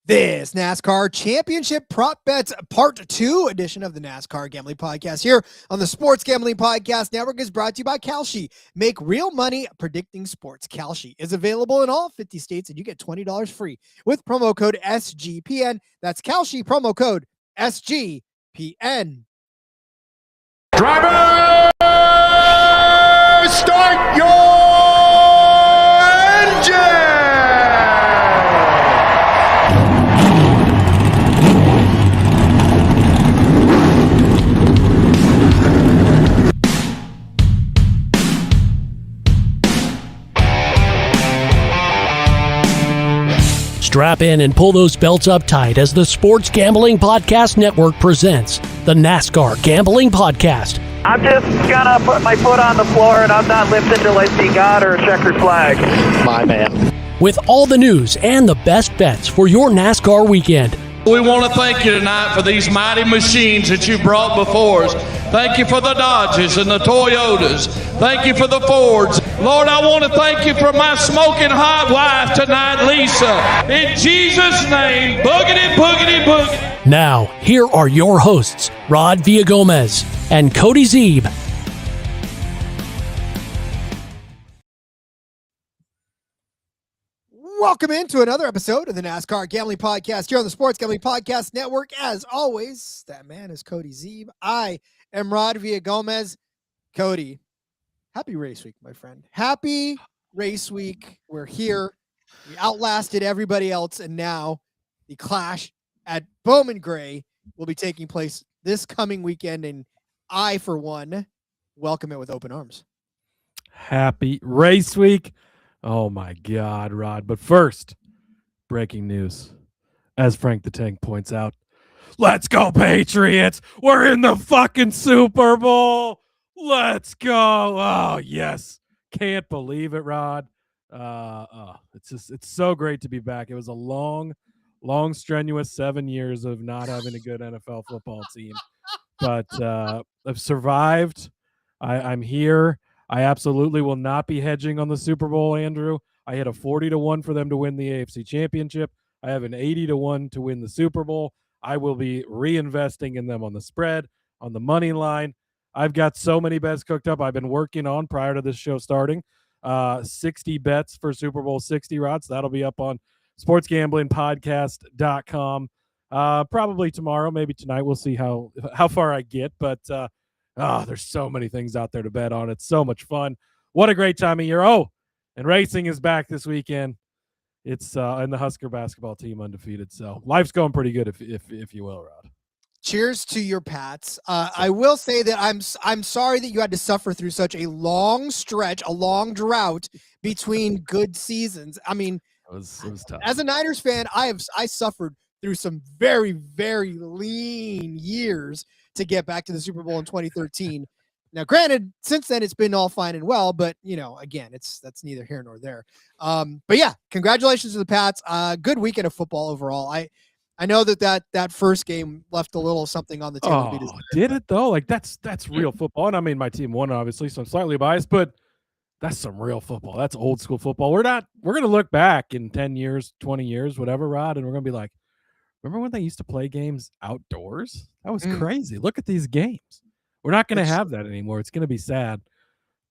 This NASCAR Championship Prop Bets Part 2 edition of the NASCAR Gambling Podcast here on the Sports Gambling Podcast Network is brought to you by Kalshi. Make real money predicting sports. Kalshi is available in all 50 states, and you get $20 free with promo code SGPN. That's Kalshi, promo code SGPN. Driver, start your engine! Strap in and pull those belts up tight as the Sports Gambling Podcast Network presents the NASCAR Gambling Podcast. I'm just gonna put my foot on the floor and I'm not lifting till I see God or a checkered flag. My man. With all the news and the best bets for your NASCAR weekend. We want to thank you tonight for these mighty machines that you brought before us. Thank you for the Dodges and the Toyotas. Thank you for the Fords. Lord, I want to thank you for my smoking hot wife tonight, Lisa. In Jesus' name, boogity, boogity, boogity. Now, here are your hosts, Rod Villagomez and Cody Zeeb. Welcome into another episode of the NASCAR Gambling Podcast here on the Sports Gambling Podcast Network. As always, that man is Cody Zeeb. I am Rod Villagomez. Cody, happy race week, my friend. Happy race week. We're here. We outlasted everybody else, and now the clash at Bowman Gray will be taking place this coming weekend, and I, for one, welcome it with open arms. Happy race week. Oh my God, Rod. But first, breaking news. As Frank the Tank points out, let's go Patriots. We're in the fucking Super Bowl. Let's go. Oh, yes. Can't believe it, Rod. It's so great to be back. It was a long, strenuous 7 years of not having a good NFL football team. But I've survived. I'm here. I absolutely will not be hedging on the Super Bowl, Andrew. I hit a 40-1 for them to win the AFC Championship. I have an 80-1 to win the Super Bowl. I will be reinvesting in them on the spread, on the money line. I've got so many bets cooked up. I've been working on, prior to this show starting, 60 bets for Super Bowl 60, Rod. So that'll be up on sportsgamblingpodcast.com. Probably tomorrow, maybe tonight. We'll see how far I get, but there's so many things out there to bet on. It's so much fun. What a great time of year. Oh, and racing is back this weekend. It's and the Husker basketball team undefeated. So life's going pretty good, if you will, Rod. Cheers to your Pats. I will say that I'm sorry that you had to suffer through such a long stretch, a long drought between good seasons. I mean, it was tough. As a Niners fan, I suffered through some very, very lean years to get back to the Super Bowl in 2013. Now, granted, since then it's been all fine and well, but again, that's neither here nor there. But yeah, congratulations to the Pats. Good weekend of football overall. I know that first game left a little something on the table. Oh, did it though? Like that's real football. And I mean, my team won obviously, so I'm slightly biased, but that's some real football. That's old school football. We're going to look back in 10 years, 20 years, whatever, Rod, and we're going to be like, remember when they used to play games outdoors? That was crazy. Look at these games. We're not going to have that anymore. It's going to be sad,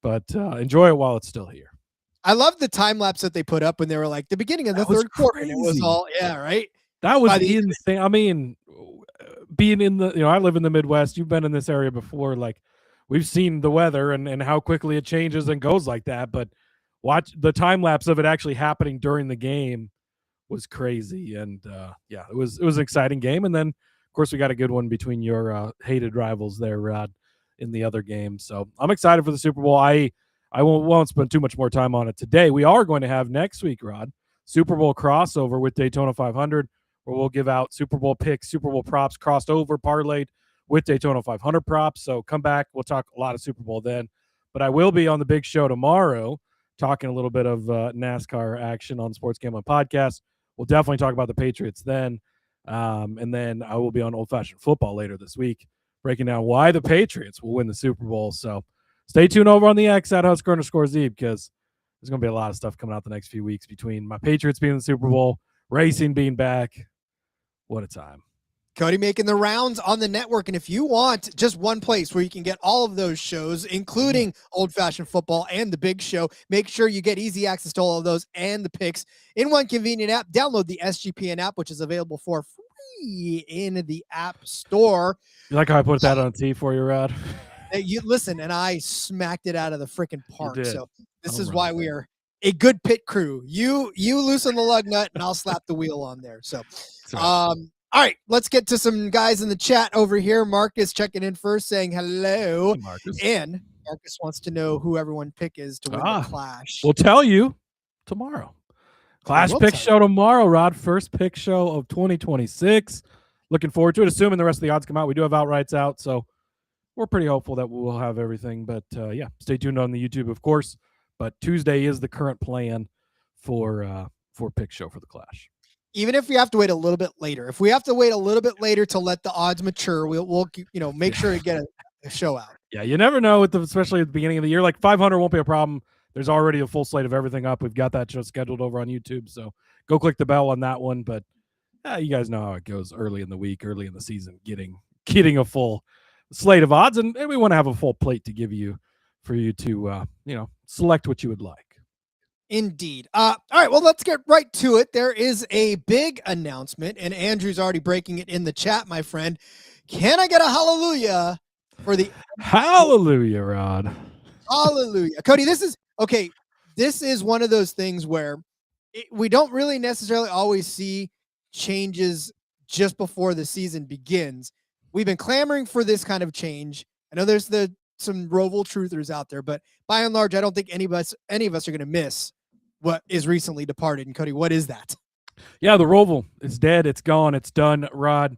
but enjoy it while it's still here. I love the time lapse that they put up when they were like the beginning of the third quarter. And it was all, right? That was insane. I mean, being in the, I live in the Midwest. You've been in this area before. Like, we've seen the weather and how quickly it changes and goes like that. But watch the time lapse of it actually happening during the game was crazy. And it was an exciting game. And then, of course, we got a good one between your hated rivals there, Rod, in the other game. So I'm excited for the Super Bowl. I won't spend too much more time on it today. We are going to have next week, Rod, Super Bowl crossover with Daytona 500. where we'll give out Super Bowl picks, Super Bowl props, crossed over, parlayed with Daytona 500 props. So come back. We'll talk a lot of Super Bowl then. But I will be on the big show tomorrow talking a little bit of NASCAR action on the Sports Gambling Podcast. We'll definitely talk about the Patriots then. And then I will be on Old Fashioned Football later this week, breaking down why the Patriots will win the Super Bowl. So stay tuned over on the X at @Husker_Zeeb, because there's going to be a lot of stuff coming out the next few weeks between my Patriots being in the Super Bowl, racing being back. What a time. Cody making the rounds on the network. And if you want just one place where you can get all of those shows, including Old Fashioned Football and the Big Show, make sure you get easy access to all of those and the picks in one convenient app. Download the SGPN app, which is available for free in the App Store. You like how I put that on T for you, Rod? You listen, and I smacked it out of the freaking park. So this is right. why we are a good pit crew. You loosen the lug nut, and I'll slap the wheel on there. So, all right, let's get to some guys in the chat over here. Marcus checking in first, saying hello. Hey, Marcus. And Marcus wants to know who everyone pick is to win the Clash. We'll tell you tomorrow. Clash pick show tomorrow, Rod. First pick show of 2026. Looking forward to it, assuming the rest of the odds come out. We do have outrights out, so we're pretty hopeful that we'll have everything. But, yeah, stay tuned on the YouTube, of course. But Tuesday is the current plan for pick show for the Clash. Even if we have to wait a little bit later, if we have to wait a little bit later to let the odds mature, we'll make sure to get a show out. Yeah, you never know, especially at the beginning of the year. Like 500 won't be a problem. There's already a full slate of everything up. We've got that show scheduled over on YouTube, so go click the bell on that one. But you guys know how it goes early in the week, early in the season, getting a full slate of odds, and we want to have a full plate to give you for you to select what you would like. Indeed. All right, well, let's get right to it. There is a big announcement, and Andrew's already breaking it in the chat, my friend. Can I get a hallelujah for the hallelujah, Rod? Hallelujah. Cody, this is one of those things where we don't really necessarily always see changes just before the season begins. We've been clamoring for this kind of change. I know there's some Roval truthers out there, but by and large, I don't think any of us are going to miss what is recently departed. And Cody, what is that? Yeah, the Roval is dead. It's gone. It's done, Rod.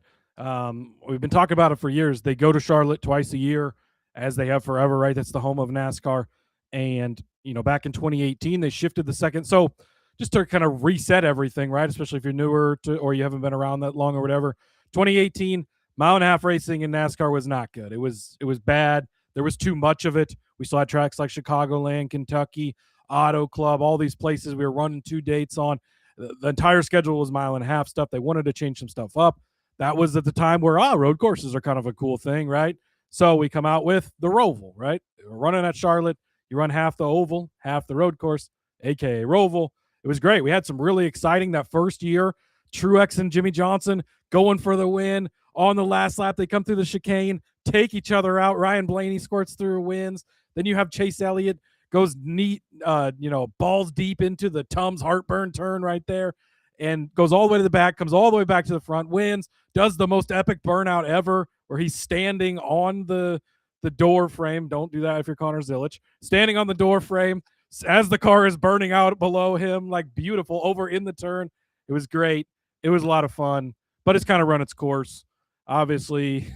We've been talking about it for years. They go to Charlotte twice a year, as they have forever, right? That's the home of NASCAR. And, back in 2018, they shifted the second. So just to kind of reset everything, right? Especially if you're newer or you haven't been around that long or whatever. 2018, mile-and-a-half racing in NASCAR was not good. It was bad. There was too much of it. We saw tracks like Chicagoland, Kentucky, Auto Club, all these places we were running 2 dates on. The entire schedule was mile-and-a-half stuff. They wanted to change some stuff up. That was at the time where, road courses are kind of a cool thing, right? So we come out with the Roval, right? We're running at Charlotte. You run half the oval, half the road course, a.k.a. Roval. It was great. We had some really exciting that first year. Truex and Jimmy Johnson going for the win. On the last lap, they come through the chicane, take each other out. Ryan Blaney squirts through, wins. Then you have Chase Elliott goes balls deep into the Tums heartburn turn right there and goes all the way to the back, comes all the way back to the front, wins, does the most epic burnout ever where he's standing on the door frame. Don't do that if you're Connor Zilic. Standing on the door frame as the car is burning out below him, like beautiful, over in the turn. It was great. It was a lot of fun, but it's kind of run its course. Obviously,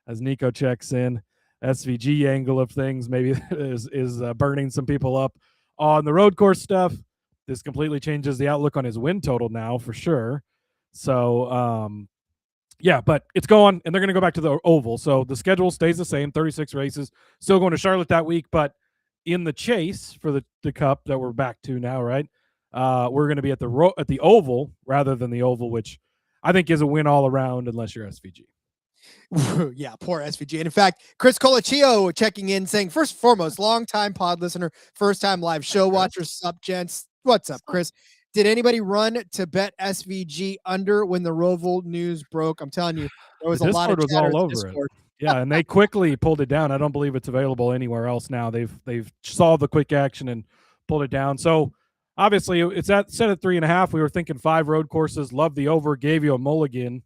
as Nico checks in, SVG angle of things maybe is burning some people up on the road course stuff. This completely changes the outlook on his win total now for sure. So, but it's going, and they're going to go back to the oval. So the schedule stays the same, 36 races, still going to Charlotte that week, but in the chase for the Cup that we're back to now, right? We're going to be at the oval rather than the oval, which I think is a win all around unless you're SVG. Yeah, poor SVG. And in fact, Chris Colaccio checking in saying, first and foremost, long-time pod listener, first-time live show watcher, sup, gents. What's up, Chris? Did anybody run to bet SVG under when the Roval news broke? I'm telling you, there was a lot of chatter all over it. Yeah, and they quickly pulled it down. I don't believe it's available anywhere else now. They've solved the quick action and pulled it down. So obviously it's set at 3.5. We were thinking 5 road courses. Love the over. Gave you a mulligan.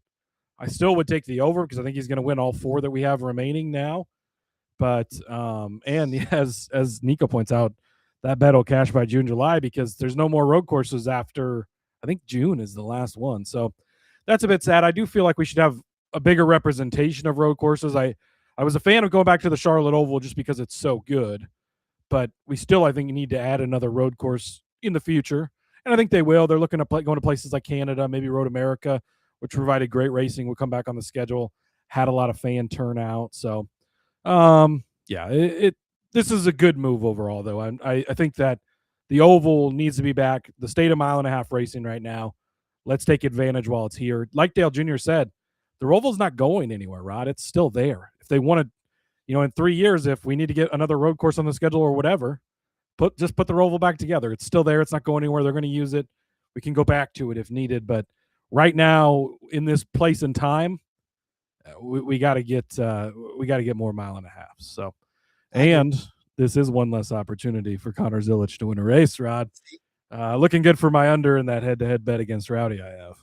I still would take the over because I think he's going to win all 4 that we have remaining now. But and as Nico points out, that bet will cash by June, July because there's no more road courses after, I think June is the last one. So that's a bit sad. I do feel like we should have a bigger representation of road courses. I was a fan of going back to the Charlotte Oval just because it's so good, but we still, I think, need to add another road course in the future. And I think they will. They're looking at going to places like Canada, maybe Road America, which provided great racing, will come back on the schedule, had a lot of fan turnout. So, this is a good move overall, though. I think that the Oval needs to be back. The state of mile and a half racing right now. Let's take advantage while it's here. Like Dale Jr. said, the Oval's not going anywhere, Rod. It's still there. If they want to, in 3 years, if we need to get another road course on the schedule or whatever, just put the Oval back together. It's still there. It's not going anywhere. They're going to use it. We can go back to it if needed. But right now, in this place and time, we got to get more mile and a half. So, and this is one less opportunity for Connor Zilic to win a race, Rod. Looking good for my under in that head-to-head bet against Rowdy I have.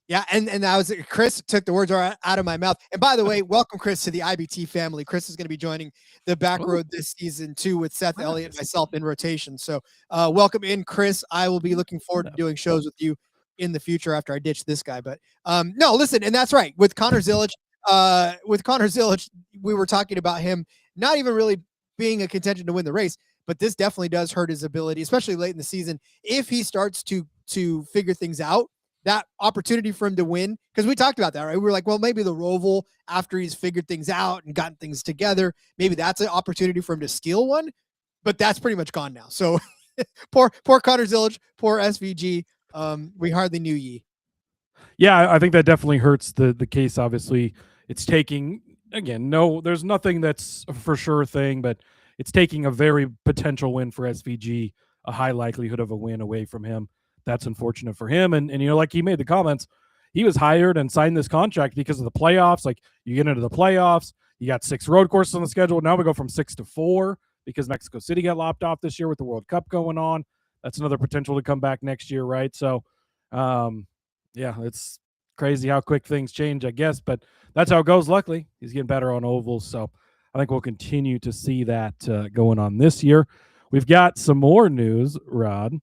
Yeah, and that was Chris took the words out of my mouth. And by the way, welcome Chris to the IBT family. Chris is going to be joining the back road this season too with Seth Elliott and myself in rotation. So welcome in, Chris. I will be looking forward to doing shows with you in the future after I ditch this guy. But no, listen, and that's right. With Connor Zilic, we were talking about him not even really being a contention to win the race, but this definitely does hurt his ability, especially late in the season. If he starts to figure things out, that opportunity for him to win, because we talked about that, right? We were like, well, maybe the Roval, after he's figured things out and gotten things together, maybe that's an opportunity for him to steal one, but that's pretty much gone now. So poor Connor Zilic, poor SVG. We hardly knew ye. Yeah, I think that definitely hurts the case. Obviously, it's taking, again, there's nothing that's a for sure thing, but it's taking a very potential win for SVG, a high likelihood of a win away from him. That's unfortunate for him. And like he made the comments, he was hired and signed this contract because of the playoffs. Like, you get into the playoffs, you got 6 road courses on the schedule. Now we go from 6 to 4 because Mexico City got lopped off this year with the World Cup going on. That's another potential to come back next year, right? So, it's crazy how quick things change, I guess, but that's how it goes. Luckily, he's getting better on ovals. So I think we'll continue to see that going on this year. We've got some more news, Rod.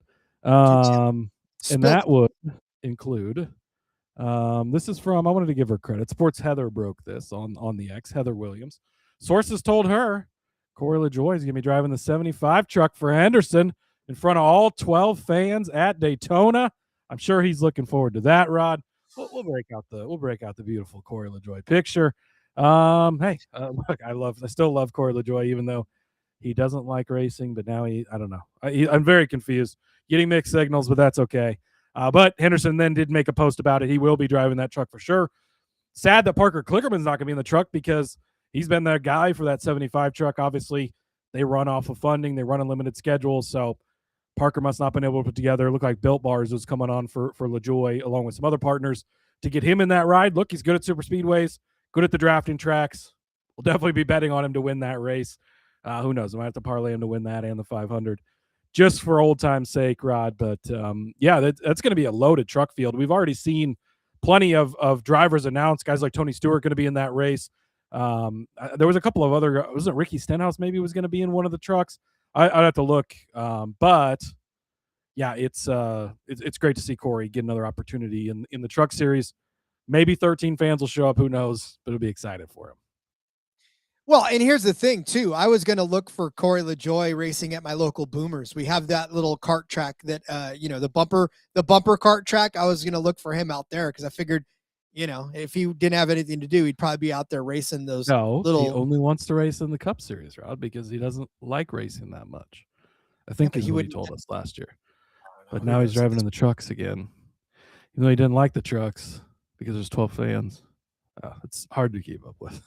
And that would include, this is from, I wanted to give her credit. Sports Heather broke this on the X, Heather Williams. Sources told her Corey LaJoie is going to be driving the 75 truck for Henderson in front of all 12 fans at Daytona. I'm sure he's looking forward to that, Rod. We'll break out the beautiful Corey LaJoie picture. Look, I still love Corey LaJoie, even though he doesn't like racing, but now I don't know. I'm very confused. Getting mixed signals, but that's okay. But Henderson then did make a post about it. He will be driving that truck for sure. Sad that Parker Klickerman's not going to be in the truck because he's been that guy for that 75 truck. Obviously, they run off of funding. They run a limited schedule, so Parker must not have been able to put together. It looked like Built Bars was coming on for LaJoie along with some other partners to get him in that ride. Look, he's good at super speedways, good at the drafting tracks. We'll definitely be betting on him to win that race. Who knows? I might have to parlay him to win that and the 500 just for old time's sake, Rod. But that's going to be a loaded truck field. We've already seen plenty of drivers announced. Guys like Tony Stewart going to be in that race. There was a couple of other, was it Ricky Stenhouse maybe was going to be in one of the trucks? I'd have to look. But yeah, it's great to see Corey get another opportunity in the truck series. Maybe 13 fans will show up. Who knows? But it'll be excited for him. Well, and here's the thing too. I was going to look for Corey LaJoie racing at my local Boomers. We have that little kart track that, the bumper kart track. I was going to look for him out there because I figured, if he didn't have anything to do, he'd probably be out there racing those little. He only wants to race in the Cup Series, Rod, because he doesn't like racing that much. I think is what he told us last year. But now he's driving in the trucks again. Even though he didn't like the trucks because there's 12 fans. It's hard to keep up with.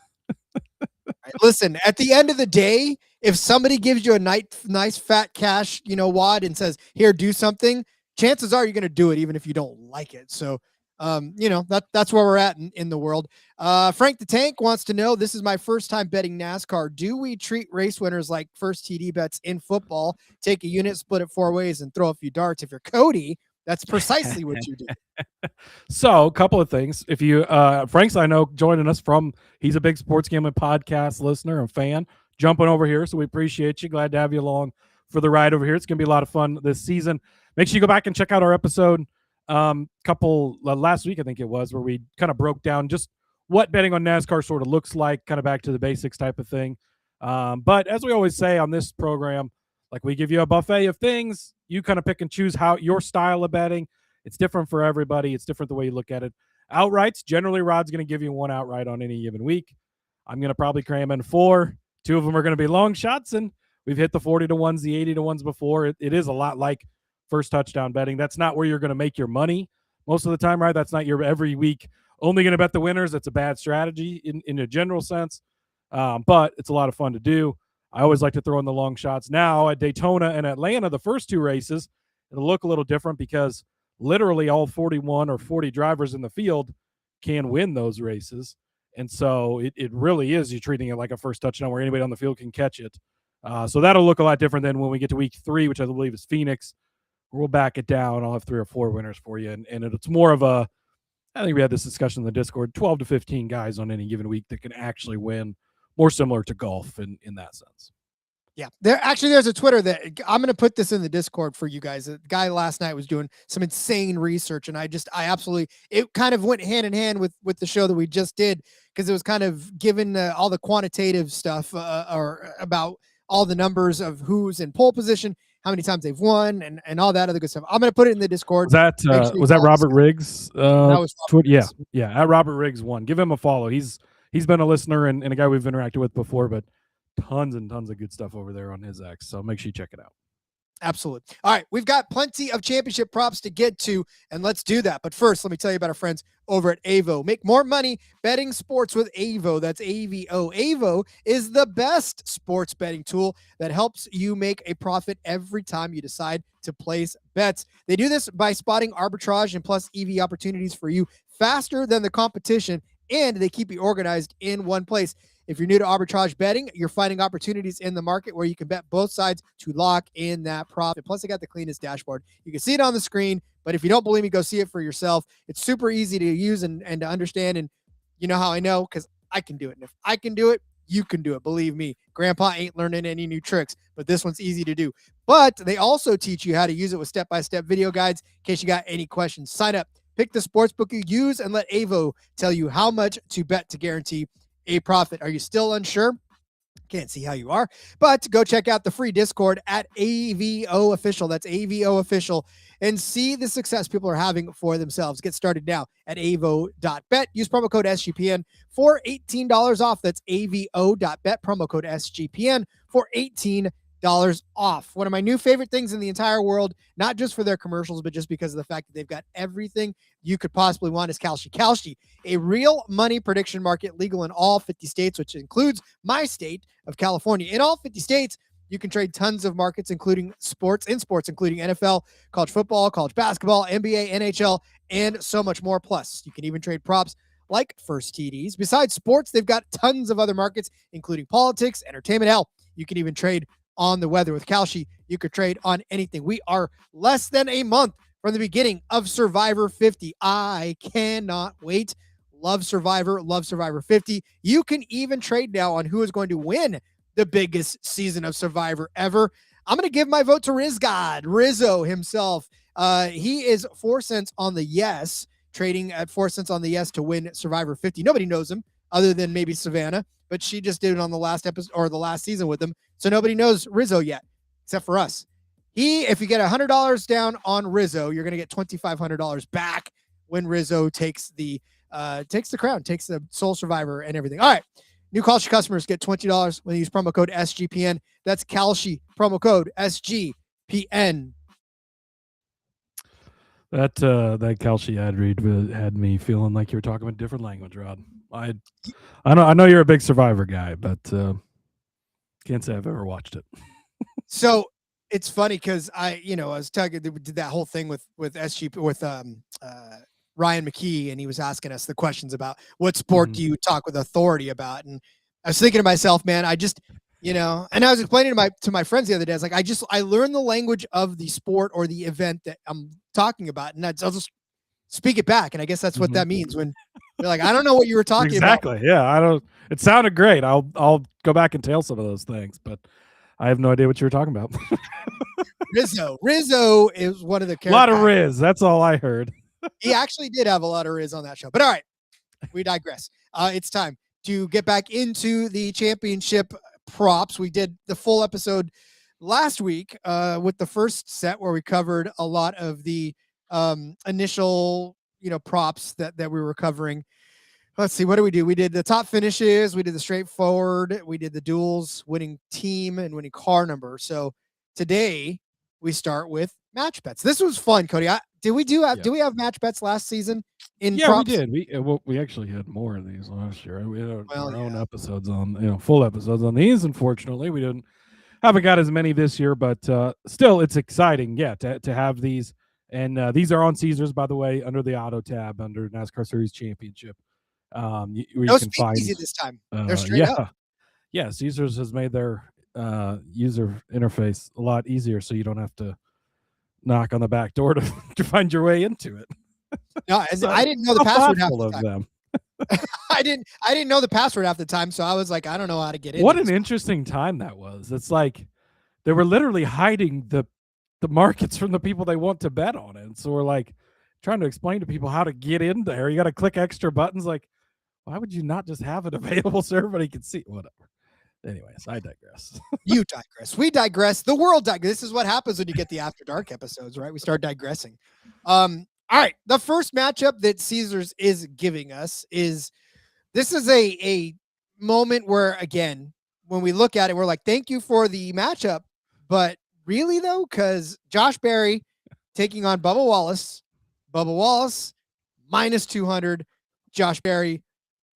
Listen, at the end of the day, if somebody gives you a nice fat cash, wad and says, here, do something, chances are you're going to do it even if you don't like it. So, that's where we're at in the world. Frank the Tank wants to know, this is my first time betting NASCAR. Do we treat race winners like first TD bets in football? Take a unit, split it 4 ways, and throw a few darts. If you're Cody, that's precisely what you do. So a couple of things. If you, Frank's, I know, joining us he's a big Sports Gambling Podcast listener and fan, jumping over here. So we appreciate you. Glad to have you along for the ride over here. It's going to be a lot of fun this season. Make sure you go back and check out our episode last week, I think it was, where we kind of broke down just what betting on NASCAR sort of looks like, kind of back to the basics type of thing. But as we always say on this program, like, we give you a buffet of things. You kind of pick and choose how your style of betting. It's different for everybody. It's different the way you look at it. Outrights, generally, Rod's going to give you one outright on any given week. I'm going to probably cram in 4. 2 of them are going to be long shots, and we've hit the 40 to 1s, the 80 to 1s before. It is a lot like first touchdown betting. That's not where you're going to make your money most of the time, right? That's not your every week only going to bet the winners. That's a bad strategy in a general sense, but it's a lot of fun to do. I always like to throw in the long shots. Now at Daytona and Atlanta, the first 2 races, it'll look a little different because literally all 41 or 40 drivers in the field can win those races. And so it really is, you're treating it like a first touchdown where anybody on the field can catch it. So that'll look a lot different than when we get to week 3, which I believe is Phoenix. We'll back it down. I'll have 3 or 4 winners for you. And it's more of a, I think we had this discussion in the Discord, 12 to 15 guys on any given week that can actually win, more similar to golf in that sense. Yeah, there's a Twitter that I'm going to put this in the Discord for you guys. A guy last night was doing some insane research, and I absolutely, it kind of went hand in hand with the show that we just did, because it was kind of given all the quantitative stuff or about all the numbers of who's in pole position, how many times they've won, and all that other good stuff. I'm going to put it in the Discord. Was that Robert Riggs? That was Robert Riggs. Yeah. At Robert Riggs 1. Give him a follow. He's been a listener and a guy we've interacted with before, but tons and tons of good stuff over there on his X. So make sure you check it out. Absolutely. All right. We've got plenty of championship props to get to, and let's do that. But first, let me tell you about our friends over at Avo. Make more money betting sports with Avo. That's AVO. Avo is the best sports betting tool that helps you make a profit every time you decide to place bets. They do this by spotting arbitrage and plus EV opportunities for you faster than the competition, and they keep you organized in one place. If you're new to arbitrage betting, you're finding opportunities in the market where you can bet both sides to lock in that profit. Plus, they got the cleanest dashboard. You can see it on the screen, but if you don't believe me, go see it for yourself. It's super easy to use and to understand, and you know how I know? Because I can do it. And if I can do it, you can do it. Believe me, Grandpa ain't learning any new tricks, but this one's easy to do. But they also teach you how to use it with step-by-step video guides in case you got any questions. Sign up, pick the sportsbook you use, and let Avo tell you how much to bet to guarantee a profit. Are you still unsure? Can't see how you are, but go check out the free Discord at AVO Official. That's AVO Official, and see the success people are having for themselves. Get started now at avo.bet. Use promo code SGPN for $18 off. That's avo.bet, promo code SGPN for $18 off. One of my new favorite things in the entire world, not just for their commercials, but just because of the fact that they've got everything you could possibly want, is Kalshi. Kalshi, a real money prediction market, legal in all 50 states, which includes my state of California. In all 50 states, you can trade tons of markets, including sports, including NFL, college football, college basketball, NBA, NHL, and so much more. Plus, you can even trade props like first TDs. Besides sports, they've got tons of other markets, including politics, entertainment. Hell, you can even trade on the weather. With Kalshi, you could trade on anything. We are less than a month from the beginning of Survivor 50. I cannot wait. Love Survivor 50. You can even trade now on who is going to win the biggest season of Survivor ever. I'm going to give my vote to Rizzo himself. He is 4 cents on the yes, trading at 4 cents on the yes to win Survivor 50. Nobody knows him other than maybe Savannah, but she just did it on the last episode or the last season with him. So nobody knows Rizzo yet, except for us. If you get $100 down on Rizzo, you're going to get $2,500 back when Rizzo takes the crown, takes the sole survivor and everything. All right. New Kalshi customers get $20 when you use promo code SGPN. That's Kalshi, promo code SGPN. That Kalshi ad read had me feeling like you were talking a different language, Rod. I know you're a big Survivor guy, but can't say I've ever watched it. So it's funny because I was talking, we did that whole thing with SGP with Ryan McKee, and he was asking us the questions about what sport do you talk with authority about, and I was thinking to myself, man, I just and I was explaining to my friends the other day, I was like, I learned the language of the sport or the event that I'm talking about, and I'll just speak it back, and I guess that's what that means when you're like, I don't know what you were talking about. Exactly. Yeah, I don't. It sounded great. I'll go back and tell some of those things, but I have no idea what you were talking about. Rizzo is one of the A lot of characters. Riz. That's all I heard. He actually did have a lot of Riz on that show. But all right, we digress. It's time to get back into the championship props. We did the full episode last week with the first set where we covered a lot of the initial, props that we were covering. Let's see, what did we do? We did the top finishes, we did the straightforward, we did the duels, winning team and winning car number. So today we start with match bets. This was fun, Cody. Did we have match bets last season in props? We did. We actually had more of these last year. We had our own episodes on, full episodes on these. Unfortunately, we haven't got as many this year, but still, it's exciting, to have these. And these are on Caesars, by the way, under the auto tab under NASCAR Series Championship. No speakeasy this time. They're straight up. Yeah, Caesars has made their user interface a lot easier, so you don't have to knock on the back door to find your way into it. No, So, I didn't know the password half the of time. them. I didn't know the password half the time, so I was like, I don't know how to get in. What an interesting time that was. It's like they were literally hiding the markets from the people they want to bet on it. So we're like trying to explain to people how to get in there. You got to click extra buttons. Like, why would you not just have it available so everybody can see? Whatever. Anyways, I digress. You digress. We digress. The world digress. This is what happens when you get the After Dark episodes, right? We start digressing. All right. The first matchup that Caesars is giving us is a moment where, again, when we look at it, we're like, thank you for the matchup. But really, though, because Josh Berry taking on Bubba Wallace. Bubba Wallace, minus 200. Josh Berry,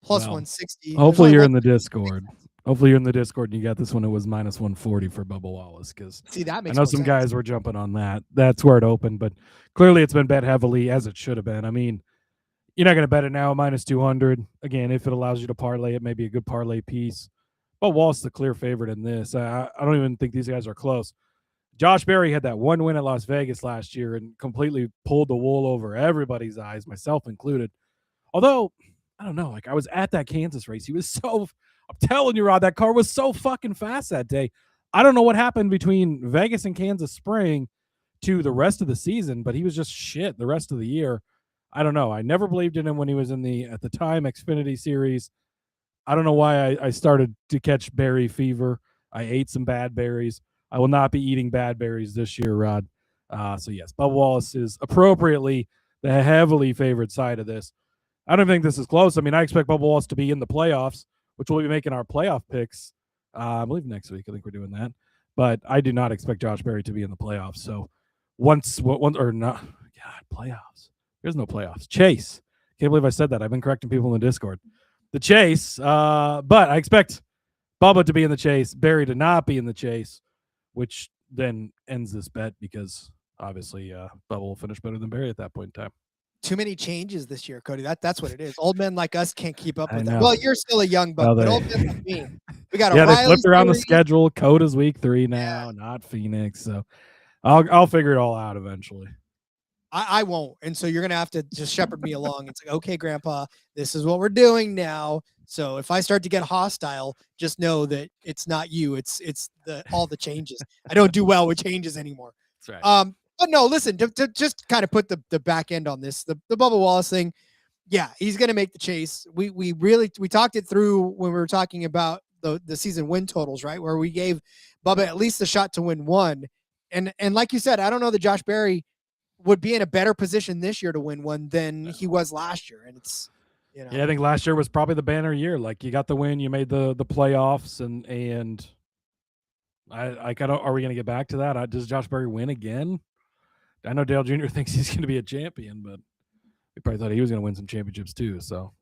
plus 160. Hopefully you're in the Discord. Hopefully you're in the Discord and you got this one. It was minus 140 for Bubba Wallace, because that makes I know some guys were jumping on that. That's where it opened, but clearly it's been bet heavily, as it should have been. I mean, you're not going to bet it now minus 200. Again, if it allows you to parlay it, maybe a good parlay piece. But Wallace the clear favorite in this. I don't even think these guys are close. Josh Berry had that one win at Las Vegas last year and completely pulled the wool over everybody's eyes, myself included. Although, I don't know, like I was at that Kansas race. I'm telling you, Rod, that car was so fucking fast that day. I don't know what happened between Vegas and Kansas Spring to the rest of the season, but he was just shit the rest of the year. I don't know. I never believed in him when he was in at the time, Xfinity Series. I don't know why I started to catch berry fever. I ate some bad berries. I will not be eating bad berries this year, Rod. So, yes, Bubba Wallace is appropriately the heavily favored side of this. I don't think this is close. I mean, I expect Bubba Wallace to be in the playoffs, which we'll be making our playoff picks, I believe next week. I think we're doing that. But I do not expect Josh Berry to be in the playoffs. So, playoffs. There's no playoffs. Chase. Can't believe I said that. I've been correcting people in the Discord. The chase. But I expect Bubba to be in the chase, Berry to not be in the chase, which then ends this bet because obviously Bubba will finish better than Berry at that point in time. Too many changes this year, Cody. That's what it is. Old men like us can't keep up with that. Well, you're still a young buck, but old men like me. We got they flipped around the schedule. Coda's week 3 now, not Phoenix. So I'll figure it all out eventually. I won't. And so you're going to have to just shepherd me along. It's like, okay, Grandpa, this is what we're doing now. So if I start to get hostile, just know that it's not you. It's all the changes. I don't do well with changes anymore. That's right. But no, listen, to just kind of put the back end on this, the Bubba Wallace thing. Yeah, he's going to make the chase. We talked it through when we were talking about the season win totals, right? Where we gave Bubba at least a shot to win one. And like you said, I don't know that Josh Berry would be in a better position this year to win one than he was last year. And it's, Yeah, I think last year was probably the banner year. Like you got the win, you made the playoffs, and I kind of, are we going to get back to that? Does Josh Berry win again? I know Dale Jr. thinks he's going to be a champion, but he probably thought he was going to win some championships too. So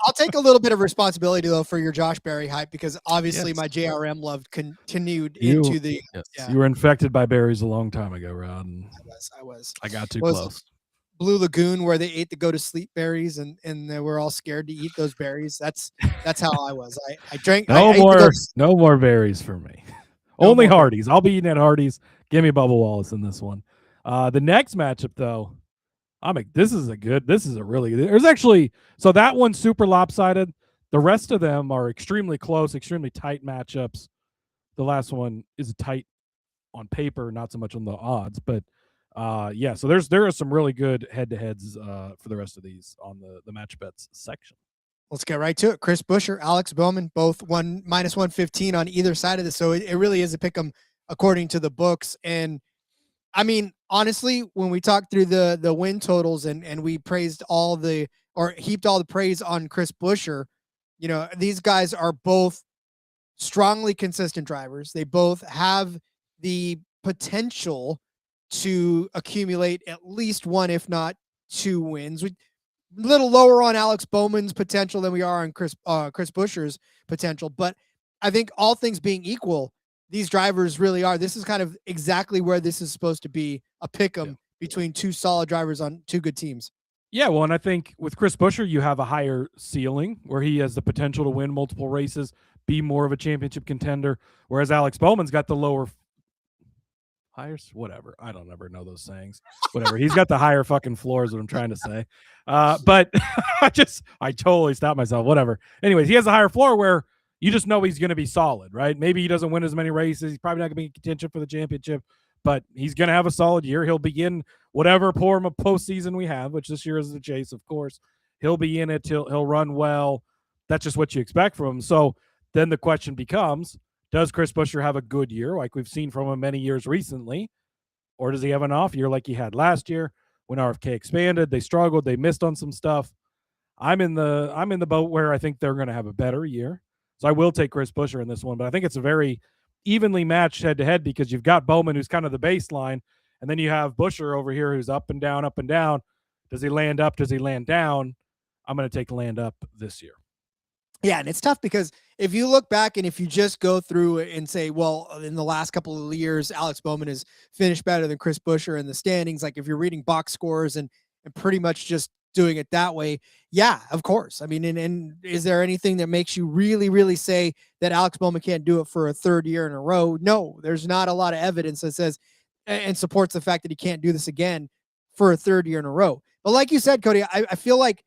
I'll take a little bit of responsibility though for your Josh Berry hype, because obviously my JRM love continued into the. Yes. Yeah. You were infected by berries a long time ago, Rod. I was. I got too close. Blue Lagoon, where they ate the go to sleep berries, and they were all scared to eat those berries. That's how I was. I drank. No more berries for me. Only Hardee's. I'll be eating at Hardee's. Give me Bubba Wallace in this one. The next matchup, though, this is a really good. There's actually, so that one's super lopsided. The rest of them are extremely close, extremely tight matchups. The last one is tight on paper, not so much on the odds. But yeah, so there are some really good head-to-heads for the rest of these on the match bets section. Let's get right to it. Chris Buescher, Alex Bowman, both minus 115 on either side of this. So it really is a pick 'em according to the books. And I mean, honestly, when we talked through the win totals and we praised heaped all the praise on Chris Buescher, these guys are both strongly consistent drivers. They both have the potential to accumulate at least one, if not two wins. A little lower on Alex Bowman's potential than we are on Chris Buescher's potential. But I think all things being equal, these drivers really are. This is kind of exactly where this is supposed to be, a pick 'em between two solid drivers on two good teams. Yeah, well, and I think with Chris Buescher, you have a higher ceiling where he has the potential to win multiple races, be more of a championship contender, whereas Alex Bowman's got the whatever. I don't ever know those sayings. Whatever. He's got the higher fucking floor is what I'm trying to say. But I totally stopped myself. Whatever. Anyways, he has a higher floor where you just know he's going to be solid, right? Maybe he doesn't win as many races. He's probably not going to be in contention for the championship, but he's going to have a solid year. He'll be in whatever form of postseason we have, which this year is the chase, of course. He'll be in it. He'll run well. That's just what you expect from him. So then the question becomes, does Chris Buescher have a good year like we've seen from him many years recently? Or does he have an off year like he had last year when RFK expanded? They struggled. They missed on some stuff. I'm in the boat where I think they're going to have a better year. So I will take Chris Buescher in this one, but I think it's a very evenly matched head-to-head because you've got Bowman, who's kind of the baseline, and then you have Buescher over here who's up and down, up and down. Does he land up? Does he land down? I'm going to take land up this year. Yeah, and it's tough because if you look back and if you just go through and say, well, in the last couple of years, Alex Bowman has finished better than Chris Buescher in the standings. Like if you're reading box scores and pretty much just doing it that way, yeah, of course. I mean, and is there anything that makes you really, really say that Alex Bowman can't do it for a third year in a row? No, there's not a lot of evidence that says and supports the fact that he can't do this again for a third year in a row. But like you said, Cody, I feel like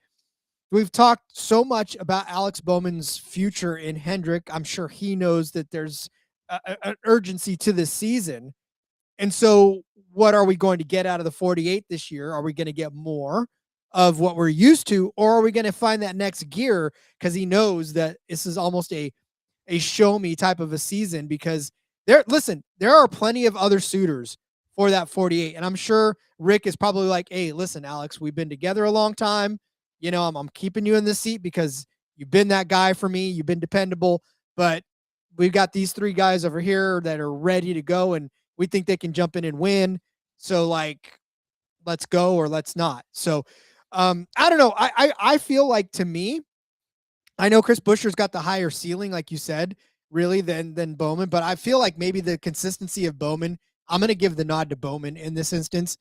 we've talked so much about Alex Bowman's future in Hendrick. I'm sure he knows that there's an urgency to this season. And so what are we going to get out of the 48 this year? Are we going to get more of what we're used to, or are we going to find that next gear? Because he knows that this is almost a show me type of a season, because there are plenty of other suitors for that 48. And I'm sure Rick is probably like, hey, listen, Alex, we've been together a long time. I'm keeping you in this seat because you've been that guy for me. You've been dependable, but we've got these three guys over here that are ready to go, and we think they can jump in and win. So let's go or let's not. So I don't know. I feel like, to me, I know Chris Buescher's got the higher ceiling, like you said, really than Bowman, but I feel like maybe the consistency of Bowman, I'm going to give the nod to Bowman in this instance.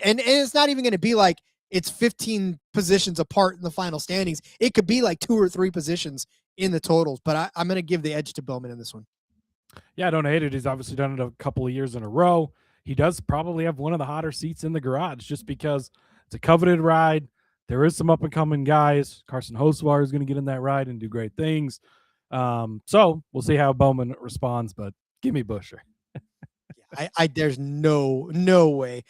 And it's not even going to be like it's 15 positions apart in the final standings. It could be like 2 or 3 positions in the totals, but I'm going to give the edge to Bowman in this one. Yeah, I don't hate it. He's obviously done it a couple of years in a row. He does probably have one of the hotter seats in the garage just because it's a coveted ride. There is some up-and-coming guys. Carson Hocevar is going to get in that ride and do great things. So we'll see how Bowman responds, but give me Buescher. There's no way.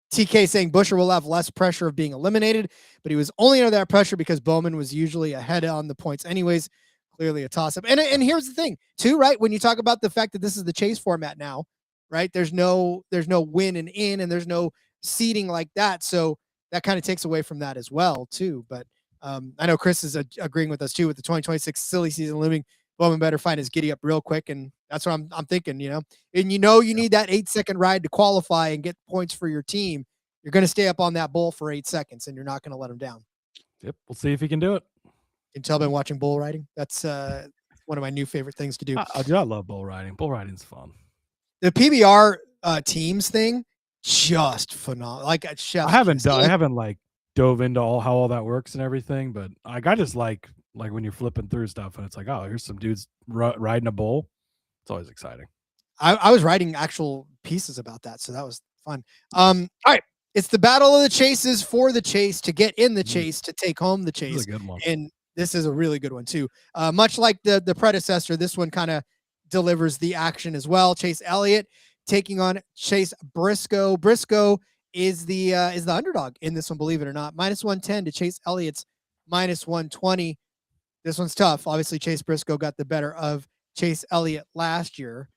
TK saying Buescher will have less pressure of being eliminated, but he was only under that pressure because Bowman was usually ahead on the points anyways. Clearly a toss-up. And here's the thing, too, right? When you talk about the fact that this is the chase format now, right? There's no win and in, and there's no seeding like that. So that kind of takes away from that as well, too. But I know Chris is agreeing with us, too, with the 2026 silly season looming. Bowman better find his giddy up real quick, and that's what I'm thinking, And you need that 8-second ride to qualify and get points for your team. You're going to stay up on that bull for 8 seconds, and you're not going to let him down. Yep, we'll see if he can do it. You can tell I've been watching bull riding. That's one of my new favorite things to do. I love bull riding. Bull riding's fun. The PBR teams thing, just phenomenal. Like I haven't dove into how all that works and everything, but I just like when you're flipping through stuff and it's like, oh, here's some dudes riding a bull. It's always exciting. I was writing actual pieces about that, so that was fun. All right, it's the battle of the chases for the chase, to get in the chase, to take home the chase. This is a good one. And this is a really good one too. Much like the predecessor, this one kind of delivers the action as well. Chase Elliott taking on Chase Briscoe. Briscoe is the underdog in this one, believe it or not. -110 to Chase Elliott's -120. This one's tough. Obviously, Chase Briscoe got the better of Chase Elliott last year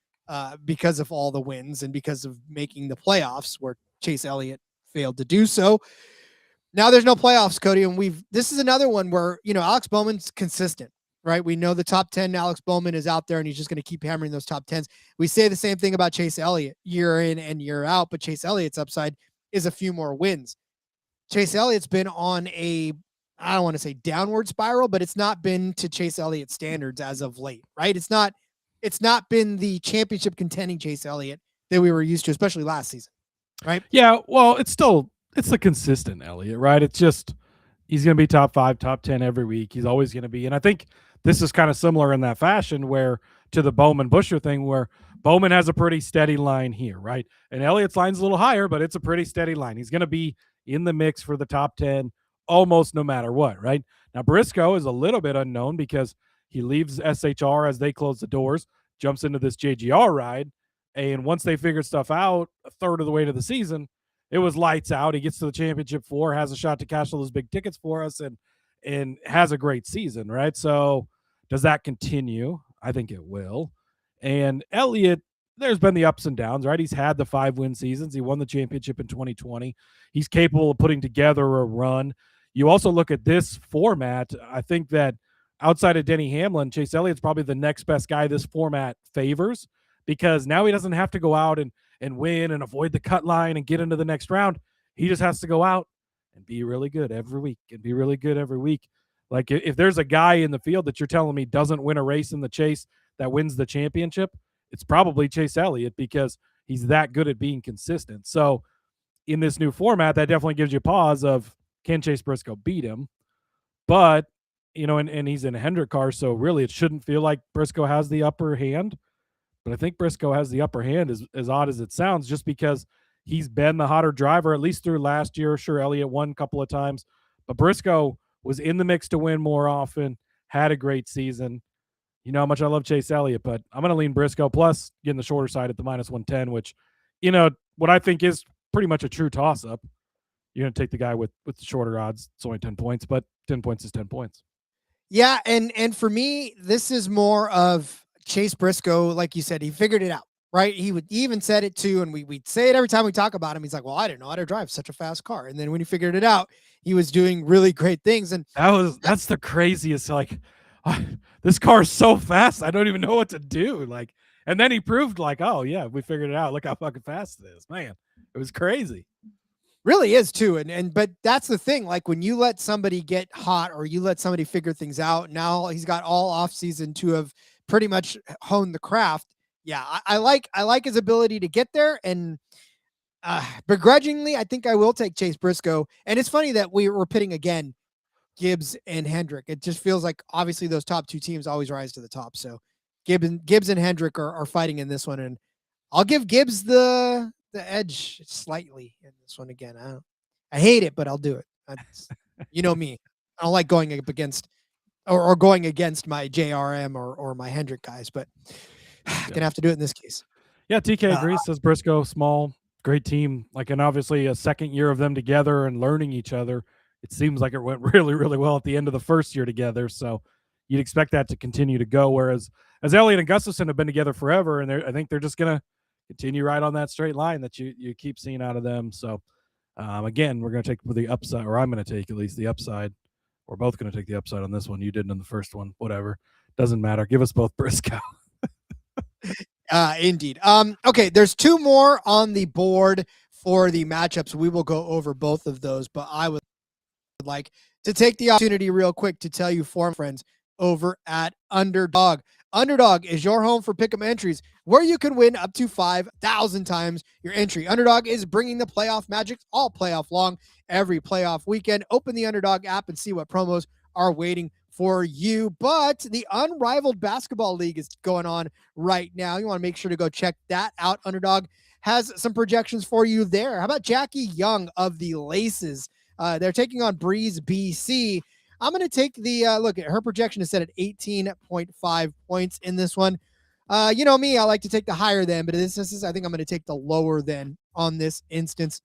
because of all the wins and because of making the playoffs, where Chase Elliott failed to do so. Now there's no playoffs, Cody, and this is another one where, Alex Bowman's consistent, right? We know the top 10 Alex Bowman is out there, and he's just going to keep hammering those top 10s. We say the same thing about Chase Elliott year in and year out, but Chase Elliott's upside is a few more wins. Chase Elliott's been on I don't want to say downward spiral, but it's not been to Chase Elliott standards as of late, right? It's not been the championship contending Chase Elliott that we were used to, especially last season, right? Yeah, well, it's the consistent Elliott, right? It's just he's going to be top 5, top 10 every week. He's always going to be. And I think this is kind of similar in that fashion where to the Bowman-Buescher thing where Bowman has a pretty steady line here, right? And Elliott's line's a little higher, but it's a pretty steady line. He's going to be in the mix for the top 10 almost no matter what, right? Now, Briscoe is a little bit unknown because he leaves SHR as they close the doors, jumps into this JGR ride, and once they figured stuff out a third of the way to the season, it was lights out. He gets to the championship 4, has a shot to cash all those big tickets for us, and has a great season, right? So does that continue? I think it will. And Elliott, there's been the ups and downs, right? He's had the 5-win seasons. He won the championship in 2020. He's capable of putting together a run. You also look at this format. I think that outside of Denny Hamlin, Chase Elliott's probably the next best guy this format favors because now he doesn't have to go out and win and avoid the cut line and get into the next round. He just has to go out and be really good every week. Like if there's a guy in the field that you're telling me doesn't win a race in the chase that wins the championship, it's probably Chase Elliott because he's that good at being consistent. So in this new format, that definitely gives you pause of, can Chase Briscoe beat him? But, and he's in a Hendrick car, so really it shouldn't feel like Briscoe has the upper hand. But I think Briscoe has the upper hand, as odd as it sounds, just because he's been the hotter driver, at least through last year. Sure, Elliott won a couple of times, but Briscoe was in the mix to win more often, had a great season. You know how much I love Chase Elliott, but I'm going to lean Briscoe, plus getting the shorter side at the -110, which, what I think is pretty much a true toss-up. You're going to take the guy with the shorter odds. It's only 10 points, but 10 points is 10 points. Yeah, and for me, this is more of Chase Briscoe. Like you said, he figured it out, right? He even said it too, and we'd say it every time we talk about him. He's like, well, I didn't know how to drive such a fast car. And then when he figured it out, he was doing really great things. And that's the craziest. Like, this car is so fast, I don't even know what to do. Like, and then he proved like, oh yeah, we figured it out. Look how fucking fast it is, man. It was crazy. Really is too. But that's the thing. Like when you let somebody get hot or you let somebody figure things out, now he's got all off season to have pretty much honed the craft. Yeah. I like his ability to get there, and begrudgingly, I think I will take Chase Briscoe. And it's funny that we're pitting again, Gibbs and Hendrick. It just feels like obviously those top two teams always rise to the top. So Gibbs and Hendrick are fighting in this one. And I'll give Gibbs the edge slightly in this one again. I hate it, but I'll do it. You know me. I don't like going up against or going against my JRM or my Hendrick guys, but gonna have to do it in this case. Yeah, TK agrees. Says Briscoe, small, great team. Like, and obviously a second year of them together and learning each other. It seems like it went really, really well at the end of the first year together. So you'd expect that to continue to go. Whereas as Elliott and Gustafson have been together forever, and I think they're just gonna continue right on that straight line that you keep seeing out of them. So again, we're going to take the upside, or I'm going to take at least the upside. We're both going to take the upside on this one. You didn't in the first one, whatever. Doesn't matter. Give us both Briscoe. Indeed. Okay, there's two more on the board for the matchups. We will go over both of those, but I would like to take the opportunity real quick to tell you, form friends, over at Underdog. Underdog is your home for pick'em entries where you can win up to 5,000 times your entry. Underdog is bringing the playoff magic all playoff long, every playoff weekend. Open the Underdog app and see what promos are waiting for you. But the Unrivaled Basketball League is going on right now. You want to make sure to go check that out. Underdog has some projections for you there. How about Jackie Young of the Laces? They're taking on Breeze BC. I'm going to take the look at her projection is set at 18.5 points in this one. You know me, I like to take the higher than, but this is I think I'm going to take the lower than on this instance.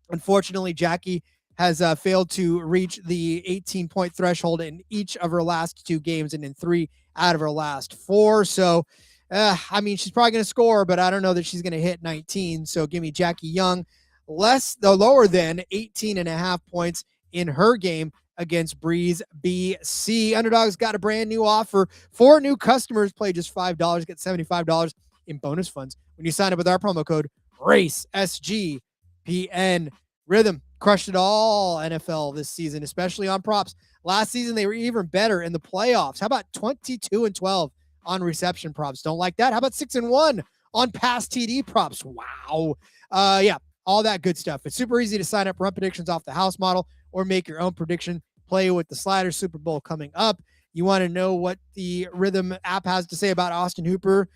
Unfortunately, Jackie has failed to reach the 18-point threshold in each of her last 2 games and in 3 out of her last 4. So, I mean, she's probably going to score, but I don't know that she's going to hit 19. So give me Jackie Young, lower than 18.5 points in her game against Breeze BC. Underdog's got a brand new offer for new customers. Play just $5, get $75 in bonus funds when you sign up with our promo code RACE SGPN. Rhythm crushed it all NFL this season, especially on props. Last season, they were even better in the playoffs. How about 22-12 on reception props? Don't like that. How about 6-1 on pass TD props? Wow. Yeah, all that good stuff. It's super easy to sign up, run predictions off the house model, or make your own prediction. Play with the slider. Super Bowl coming up. You want to know what the Rhythm app has to say about Austin Hooper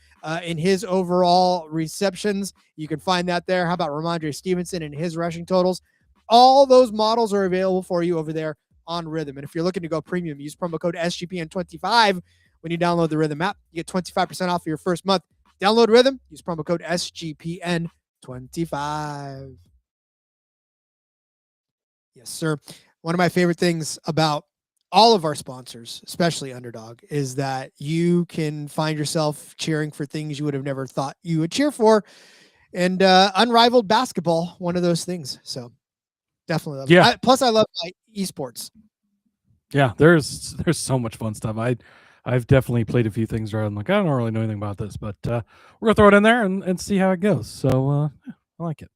in his overall receptions? You can find that there. How about Ramondre Stevenson and his rushing totals? All those models are available for you over there on Rhythm. And if you're looking to go premium, use promo code SGPN25 when you download the Rhythm app. You get 25% off your first month. Download Rhythm. Use promo code SGPN25. Yes, sir. One of my favorite things about all of our sponsors, especially Underdog, is that you can find yourself cheering for things you would have never thought you would cheer for. And unrivaled basketball, one of those things. So definitely love it. Plus, I love my esports. Yeah, there's so much fun stuff. I've definitely played a few things where I'm like, I don't really know anything about this, but we're going to throw it in there and see how it goes. So I like it.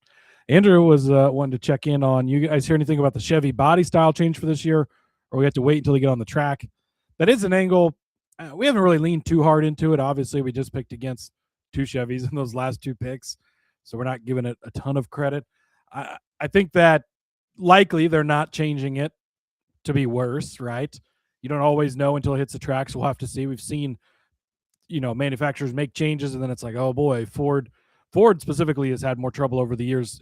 Andrew was wanting to check in on, you guys hear anything about the Chevy body style change for this year, or we have to wait until they get on the track? That is an angle. We haven't really leaned too hard into it. Obviously, we just picked against 2 Chevys in those last 2 picks, so we're not giving it a ton of credit. I think that likely they're not changing it to be worse, right? You don't always know until it hits the track, so we'll have to see. We've seen, manufacturers make changes, and then it's like, oh boy, Ford specifically has had more trouble over the years,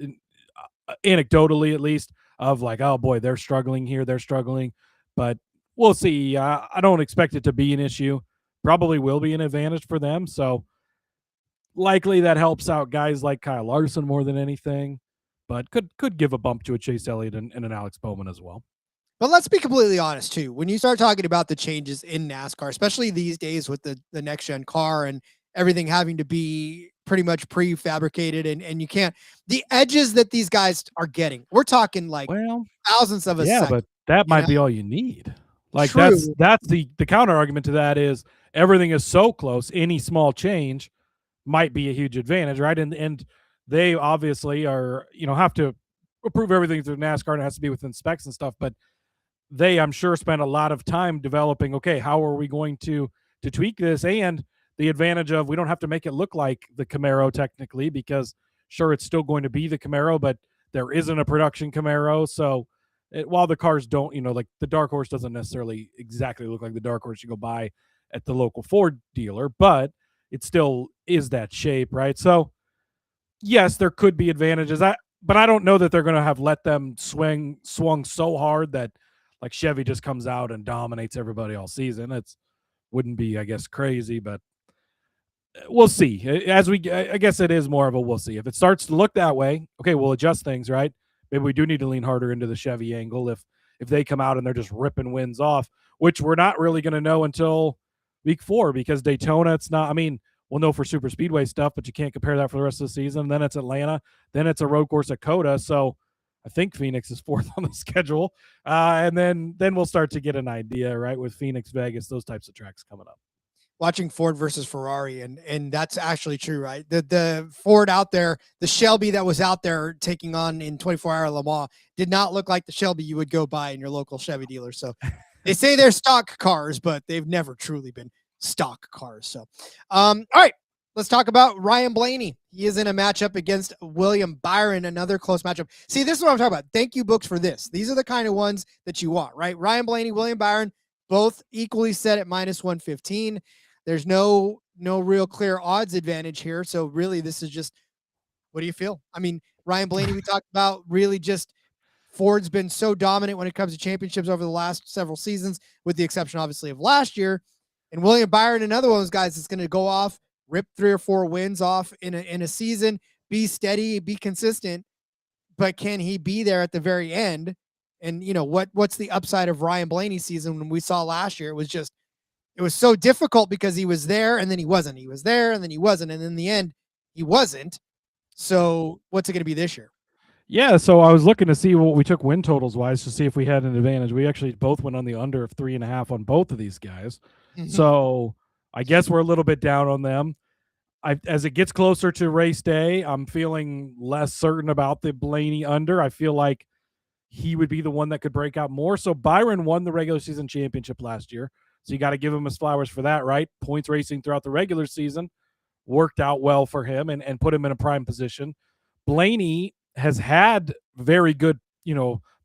anecdotally at least, of like, oh boy, they're struggling here, they're struggling. But we'll see. I don't expect it to be an issue. Probably will be an advantage for them. So likely that helps out guys like Kyle Larson more than anything, but could give a bump to a Chase Elliott and an Alex Bowman as well. But let's be completely honest too. When you start talking about the changes in NASCAR, especially these days with the next gen car and everything having to be pretty much prefabricated, and you can't, the edges that these guys are getting, we're talking like thousands of a second. But that might be all you need. Like True. that's the counter argument to that is everything is so close. Any small change might be a huge advantage, right? And they obviously are, have to approve everything through NASCAR, and it has to be within specs and stuff, but they, I'm sure, spent a lot of time developing, okay, how are we going to tweak this? And the advantage of, we don't have to make it look like the Camaro technically, because sure, it's still going to be the Camaro, but there isn't a production Camaro. So while the cars don't, like the Dark Horse doesn't necessarily exactly look like the Dark Horse you go buy at the local Ford dealer, but it still is that shape, right? So yes, there could be advantages. But I don't know that they're going to have let them swung so hard that like Chevy just comes out and dominates everybody all season. It wouldn't be, I guess, crazy, but we'll see. I guess it is more of a we'll see. If it starts to look that way, okay, we'll adjust things, right? Maybe we do need to lean harder into the Chevy angle if they come out and they're just ripping wins off, which we're not really going to know until week 4, because Daytona, it's not, we'll know for super speedway stuff, but you can't compare that for the rest of the season. Then it's Atlanta, then it's a road course at Coda. So I think Phoenix is 4th on the schedule. And then we'll start to get an idea, right? With Phoenix, Vegas, those types of tracks coming up. Watching Ford versus Ferrari, and that's actually true, right? The Ford out there, the Shelby that was out there taking on in 24-hour Le Mans did not look like the Shelby you would go buy in your local Chevy dealer. So they say they're stock cars, but they've never truly been stock cars. So, all right, let's talk about Ryan Blaney. He is in a matchup against William Byron, another close matchup. See, this is what I'm talking about. Thank you, books, for this. These are the kind of ones that you want, right? Ryan Blaney, William Byron, both equally set at -115. There's no real clear odds advantage here. So really, this is just, what do you feel? Ryan Blaney, we talked about, really just Ford's been so dominant when it comes to championships over the last several seasons, with the exception, obviously, of last year. And William Byron, another one of those guys that's going to go off rip 3 or 4 wins off in a season, be steady, be consistent, but can he be there at the very end? And what's the upside of Ryan Blaney's season? When we saw last year, it was so difficult because he was there and then he wasn't. He was there and then he wasn't. And in the end, he wasn't. So what's it going to be this year? Yeah, so I was looking to see what we took win totals wise to see if we had an advantage. We actually both went on the under of 3.5 on both of these guys. So I guess we're a little bit down on them. As it gets closer to race day, I'm feeling less certain about the Blaney under. I feel like he would be the one that could break out more. So Byron won the regular season championship last year. So you got to give him his flowers for that, right? Points racing throughout the regular season worked out well for him and put him in a prime position. Blaney has had very good,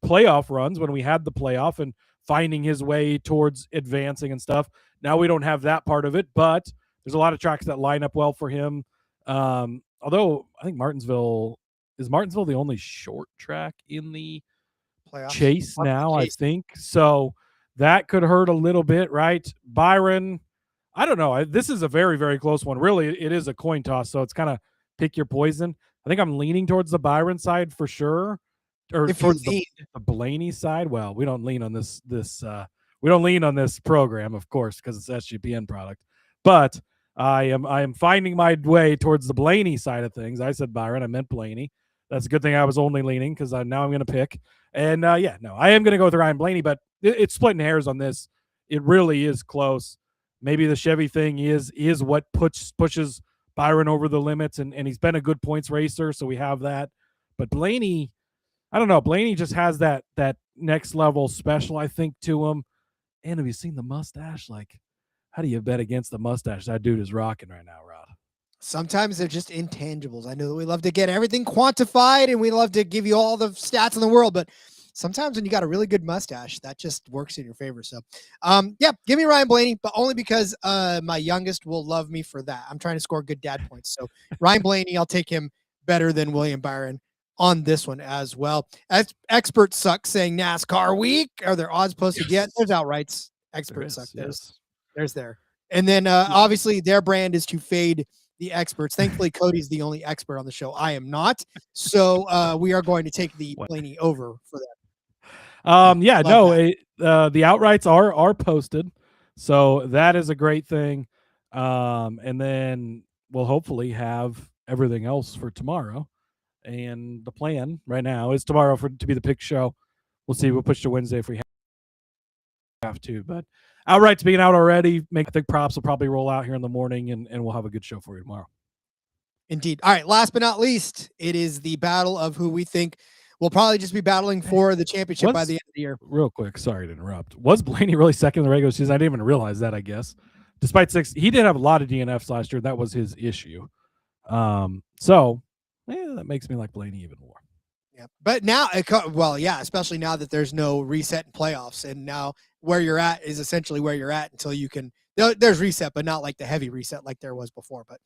playoff runs when we had the playoff and finding his way towards advancing and stuff. Now we don't have that part of it, but there's a lot of tracks that line up well for him. Although I think is Martinsville the only short track in the playoffs chase now, I think. So that could hurt a little bit, right? Byron, I don't know. This is a very, very close one. Really, it is a coin toss, so it's kind of pick your poison. I think I'm leaning towards the Byron side for sure, or towards the Blaney side. Well, we don't lean on this we don't lean on this program, of course, because it's SGPN product. But I am finding my way towards the Blaney side of things. I said Byron, I meant Blaney. That's a good thing I was only leaning because now I'm going to pick. And I am going to go with Ryan Blaney, but it's splitting hairs on this. It really is close. Maybe the Chevy thing is what pushes Byron over the limits, and he's been a good points racer, so we have that. But Blaney, I don't know. Blaney just has that next level special, I think, to him. And have you seen the mustache? Like, how do you bet against the mustache? That dude is rocking right now, Rod. Sometimes they're just intangibles. I know that we love to get everything quantified and we love to give you all the stats in the world, but sometimes when you got a really good mustache, that just works in your favor. So, give me Ryan Blaney, but only because my youngest will love me for that. I'm trying to score good dad points. So Ryan Blaney, I'll take him better than William Byron on this one as well. As experts suck saying NASCAR week. Are there odds posted yet? There's outrights. Experts suck. There's there. And then obviously their brand is to fade the experts. Thankfully, Cody's the only expert on the show. I am not. So we are going to take the Blaney over for that. The outrights are posted. So that is a great thing. And then we'll hopefully have everything else for tomorrow. And the plan right now is tomorrow to be the pick show. We'll see. We'll push to Wednesday if we have to. But outrights being out already. I think props will probably roll out here in the morning, and we'll have a good show for you tomorrow. Indeed. All right. Last but not least, it is the battle of who we think will probably just be battling for the championship by the end of the year. Real quick, sorry to interrupt. Was Blaney really second in the regular season? I didn't even realize that, I guess. Despite 6, he did have a lot of DNFs last year. That was his issue. That makes me like Blaney even more. Yeah, but now, especially now that there's no reset in playoffs, and now where you're at is essentially where you're at until you can. There's reset, but not like the heavy reset like there was before. But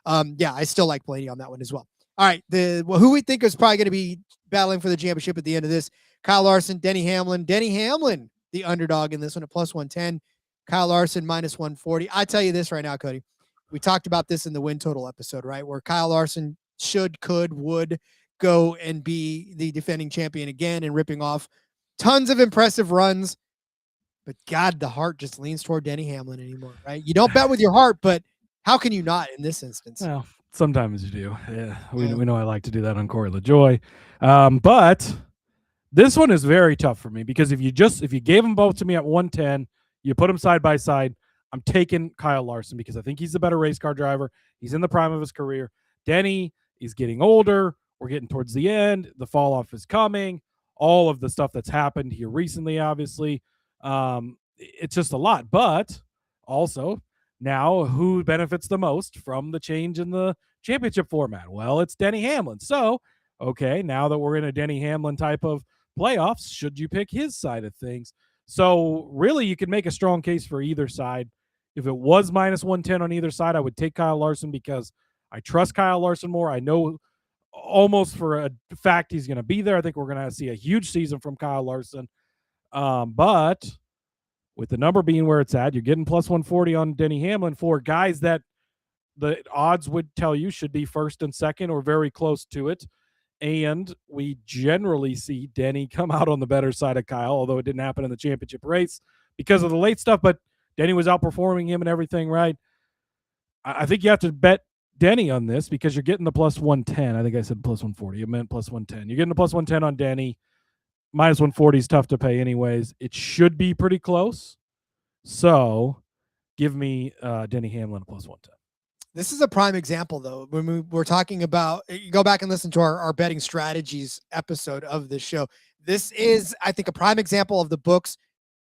I still like Blaney on that one as well. All right, who we think is probably going to be battling for the championship at the end of this: Kyle Larson, Denny Hamlin. Denny Hamlin, the underdog in this one at +110. Kyle Larson -140. I tell you this right now, Cody. We talked about this in the win total episode, right? Where Kyle Larson would go and be the defending champion again and ripping off tons of impressive runs. But God, the heart just leans toward Denny Hamlin anymore, right? You don't bet with your heart, but how can you not in this instance? Well, sometimes you do. Yeah, we know I like to do that on Corey LaJoy. But this one is very tough for me because if you gave them both to me at 110, you put them side by side, I'm taking Kyle Larson because I think he's the better race car driver. He's in the prime of his career. Denny is getting older. We're getting towards the end. The fall off is coming. All of the stuff that's happened here recently, obviously. It's just a lot. But also, now who benefits the most from the change in the championship format? Well, it's Denny Hamlin. So, okay, now that we're in a Denny Hamlin type of playoffs, should you pick his side of things? So, really, you can make a strong case for either side. If it was -110 on either side, I would take Kyle Larson because I trust Kyle Larson more. I know almost for a fact he's going to be there. I think we're going to see a huge season from Kyle Larson. But with the number being where it's at, you're getting +140 on Denny Hamlin for guys that the odds would tell you should be first and second or very close to it. And we generally see Denny come out on the better side of Kyle, although it didn't happen in the championship race because of the late stuff, but Denny was outperforming him and everything, right? I think you have to bet Denny on this because you're getting the plus 110. I think I said plus 140. I meant plus 110. You're getting the plus 110 on Denny. Minus 140 is tough to pay anyways. It should be pretty close. So give me Denny Hamlin plus 110. This is a prime example, though, when we're talking about, you go back and listen to our betting strategies episode of this show. This is, I think, a prime example of the books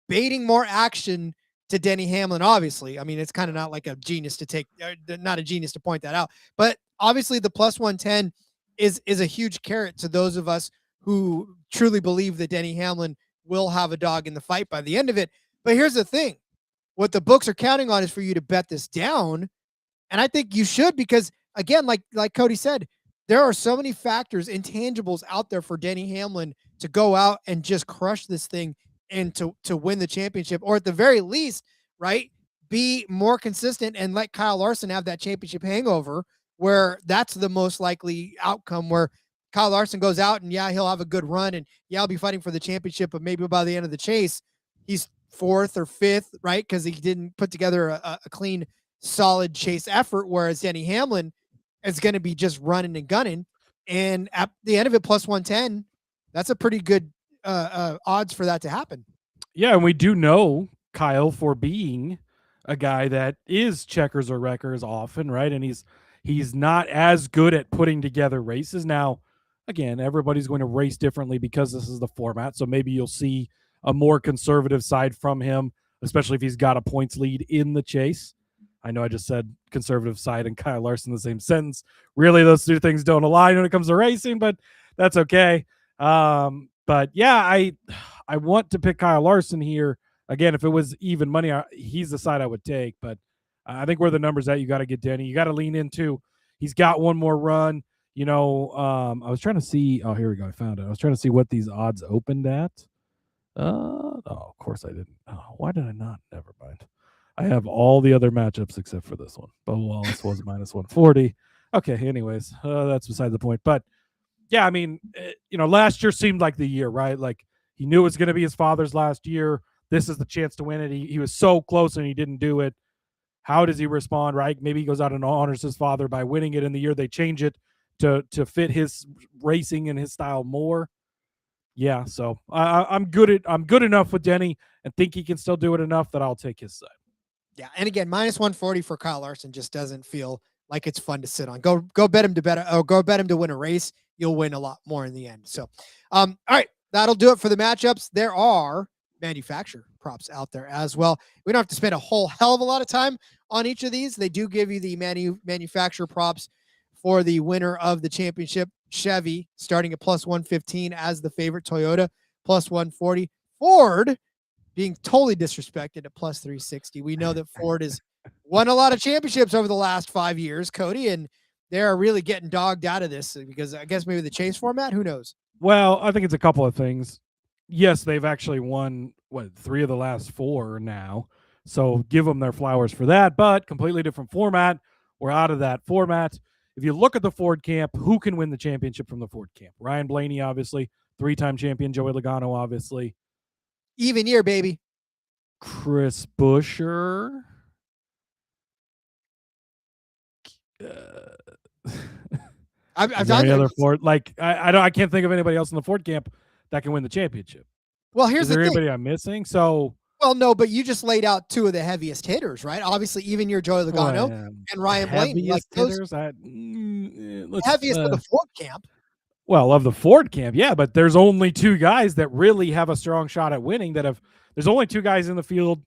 baiting more action to Denny Hamlin, obviously. I mean, it's kind of not like a genius to take, not a genius to point that out, but obviously the plus 110 is a huge carrot to those of us who truly believe that Denny Hamlin will have a dog in the fight by the end of it. But here's the thing. What the books are counting on is for you to bet this down. And I think you should, because again, like Cody said, there are so many factors, intangibles out there for Denny Hamlin to go out and just crush this thing and to win the championship, or at the very least, right, be more consistent and let Kyle Larson have that championship hangover, where that's the most likely outcome, where Kyle Larson goes out and yeah, he'll have a good run and yeah, he'll be fighting for the championship, but maybe by the end of the chase, he's fourth or fifth, right? Because he didn't put together a clean, solid chase effort, whereas Denny Hamlin is going to be just running and gunning. And at the end of it, plus 110, that's a pretty good odds for that to happen. Yeah, and we do know Kyle for being a guy that is checkers or wreckers often, right? And he's not as good at putting together races. Now, again, everybody's going to race differently because this is the format. So maybe you'll see a more conservative side from him, especially if he's got a points lead in the chase. I know I just said conservative side and Kyle Larson in the same sentence. Really, those two things don't align when it comes to racing, but that's okay. But yeah, I want to pick Kyle Larson here. Again, if it was even money, he's the side I would take. But I think where the numbers at, you got to get Denny. You got to lean into. He's got one more run. You know, I was trying to see. Oh, here we go. I found it. I was trying to see what these odds opened at. Oh, of course I didn't. Oh, why did I not? Never mind. I have all the other matchups except for this one. Bubba Wallace was minus 140. Okay, anyways, that's beside the point. But yeah, I mean, last year seemed like the year, right? Like he knew it was going to be his father's last year. This is the chance to win it. He was so close and he didn't do it. How does he respond, right? Maybe he goes out and honors his father by winning it in the year they change it to fit his racing and his style more. Yeah, so I'm good enough with Denny and think he can still do it enough that I'll take his side. Yeah, and again, minus 140 for Kyle Larson just doesn't feel like it's fun to sit on. Go bet him to win a race. You'll win a lot more in the end. So, all right, that'll do it for the matchups. There are manufacturer props out there as well. We don't have to spend a whole hell of a lot of time on each of these. They do give you the manufacturer props for the winner of the championship. Chevy starting at plus 115 as the favorite. Toyota plus 140. Ford being totally disrespected at plus 360. We know that Ford has won a lot of championships over the last 5 years, Cody, and they're really getting dogged out of this because I guess maybe the chase format, who knows? Well, I think it's a couple of things. Yes, they've actually won 3 of the last 4 now. So give them their flowers for that, but completely different format. We're out of that format. If you look at the Ford camp, who can win the championship from the Ford camp? Ryan Blaney, obviously. 3-time champion. Joey Logano, obviously. Even year, baby. Chris Buescher. I've done other Ford. Like I can't think of anybody else in the Ford camp that can win the championship. Well, here's the thing. Anybody I'm missing? So. Well, no, but you just laid out 2 of the heaviest hitters, right? Obviously, even your Joey Logano and Ryan Blaney. Like those heaviest of the Ford camp. Well, of the Ford camp, yeah, but there's only 2 guys that really have a strong shot at winning there's only 2 guys in the field.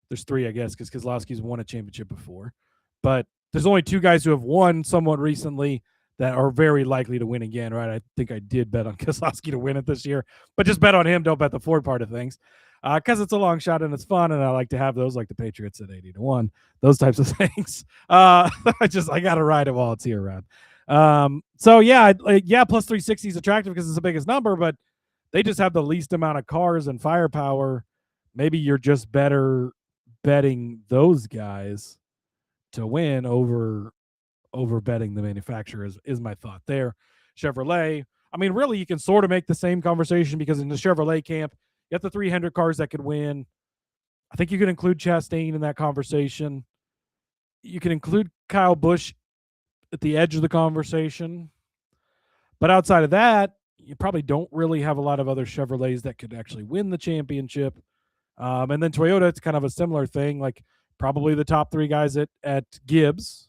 There's 3, I guess, because Keselowski's won a championship before. But there's only 2 guys who have won somewhat recently that are very likely to win again, right? I think I did bet on Keselowski to win it this year, but just bet on him. Don't bet the Ford part of things. Because it's a long shot and it's fun, and I like to have those, like the Patriots at 80-1, those types of things. I got to ride it while it's here, Rod. So yeah, plus 360 is attractive because it's the biggest number, but they just have the least amount of cars and firepower. Maybe you're just better betting those guys to win over over betting the manufacturer is my thought there. Chevrolet, I mean, really, you can sort of make the same conversation because in the Chevrolet camp, you got the 300 cars that could win. I think you could include Chastain in that conversation. You can include Kyle Busch at the edge of the conversation. But outside of that, you probably don't really have a lot of other Chevrolets that could actually win the championship. And then Toyota, it's kind of a similar thing, like probably the top three guys at Gibbs.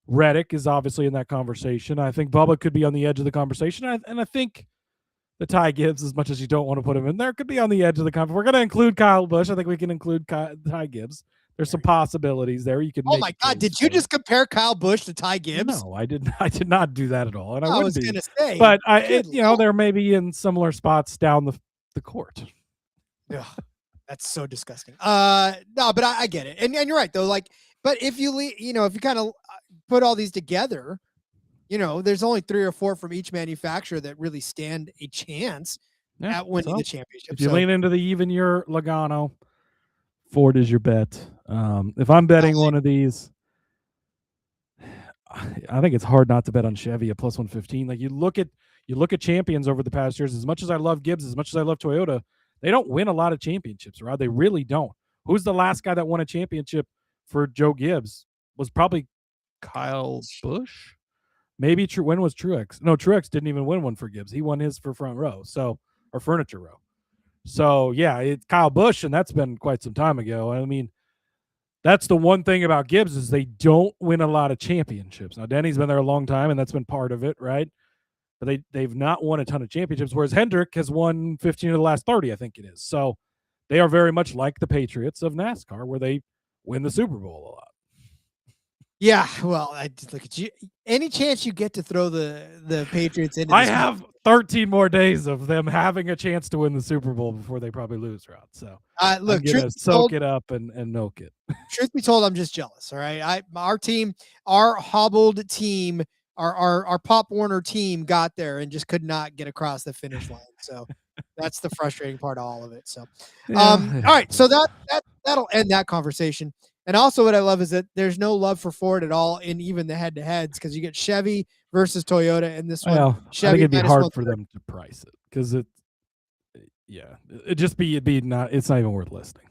Reddick is obviously in that conversation. I think Bubba could be on the edge of the conversation. And I think the Ty Gibbs, as much as you don't want to put him in there, could be on the edge of the conversation. We're going to include Kyle Busch. I think we can include Ty Gibbs. There's some possibilities there. You could. Oh my God! Did you just compare Kyle Busch to Ty Gibbs? No, I did not do that at all. And I was going to say, but there may be in similar spots down the court. Yeah, that's so disgusting. No, but I get it, and you're right though. Like, but if you if you kind of put all these together, there's only 3 or 4 from each manufacturer that really stand a chance at winning the championship. If you lean into the even year Logano, Ford is your bet. If I'm betting one of these, I think it's hard not to bet on Chevy at plus 115. Like you look at champions over the past years. As much as I love Gibbs, as much as I love Toyota, they don't win a lot of championships, Rod. They really don't. Who's the last guy that won a championship for Joe Gibbs? Was probably Kyle Busch. Maybe when was Truex? No, Truex didn't even win one for Gibbs. He won his for front row, or furniture row. So yeah, it's Kyle Busch, and that's been quite some time ago. I mean, that's the one thing about Gibbs is they don't win a lot of championships. Now Denny's been there a long time, and that's been part of it, right? But they've not won a ton of championships, whereas Hendrick has won 15 of the last 30, I think it is. So they are very much like the Patriots of NASCAR, where they win the Super Bowl a lot. Yeah, well, I just look at you. Any chance you get to throw the Patriots into? I have 13 more days of them having a chance to win the Super Bowl before they probably lose, Rod. So look, soak it up and milk it. Truth be told, I'm just jealous. All right, our team, our hobbled team, our Pop Warner team got there and just could not get across the finish line. So that's the frustrating part of all of it. So, all right, so that'll end that conversation. And also what I love is that there's no love for Ford at all in even the head-to-heads because you get Chevy versus Toyota in this one. Chevy, I think it'd be hard for them to price it because it'd be not. It's not even worth listing.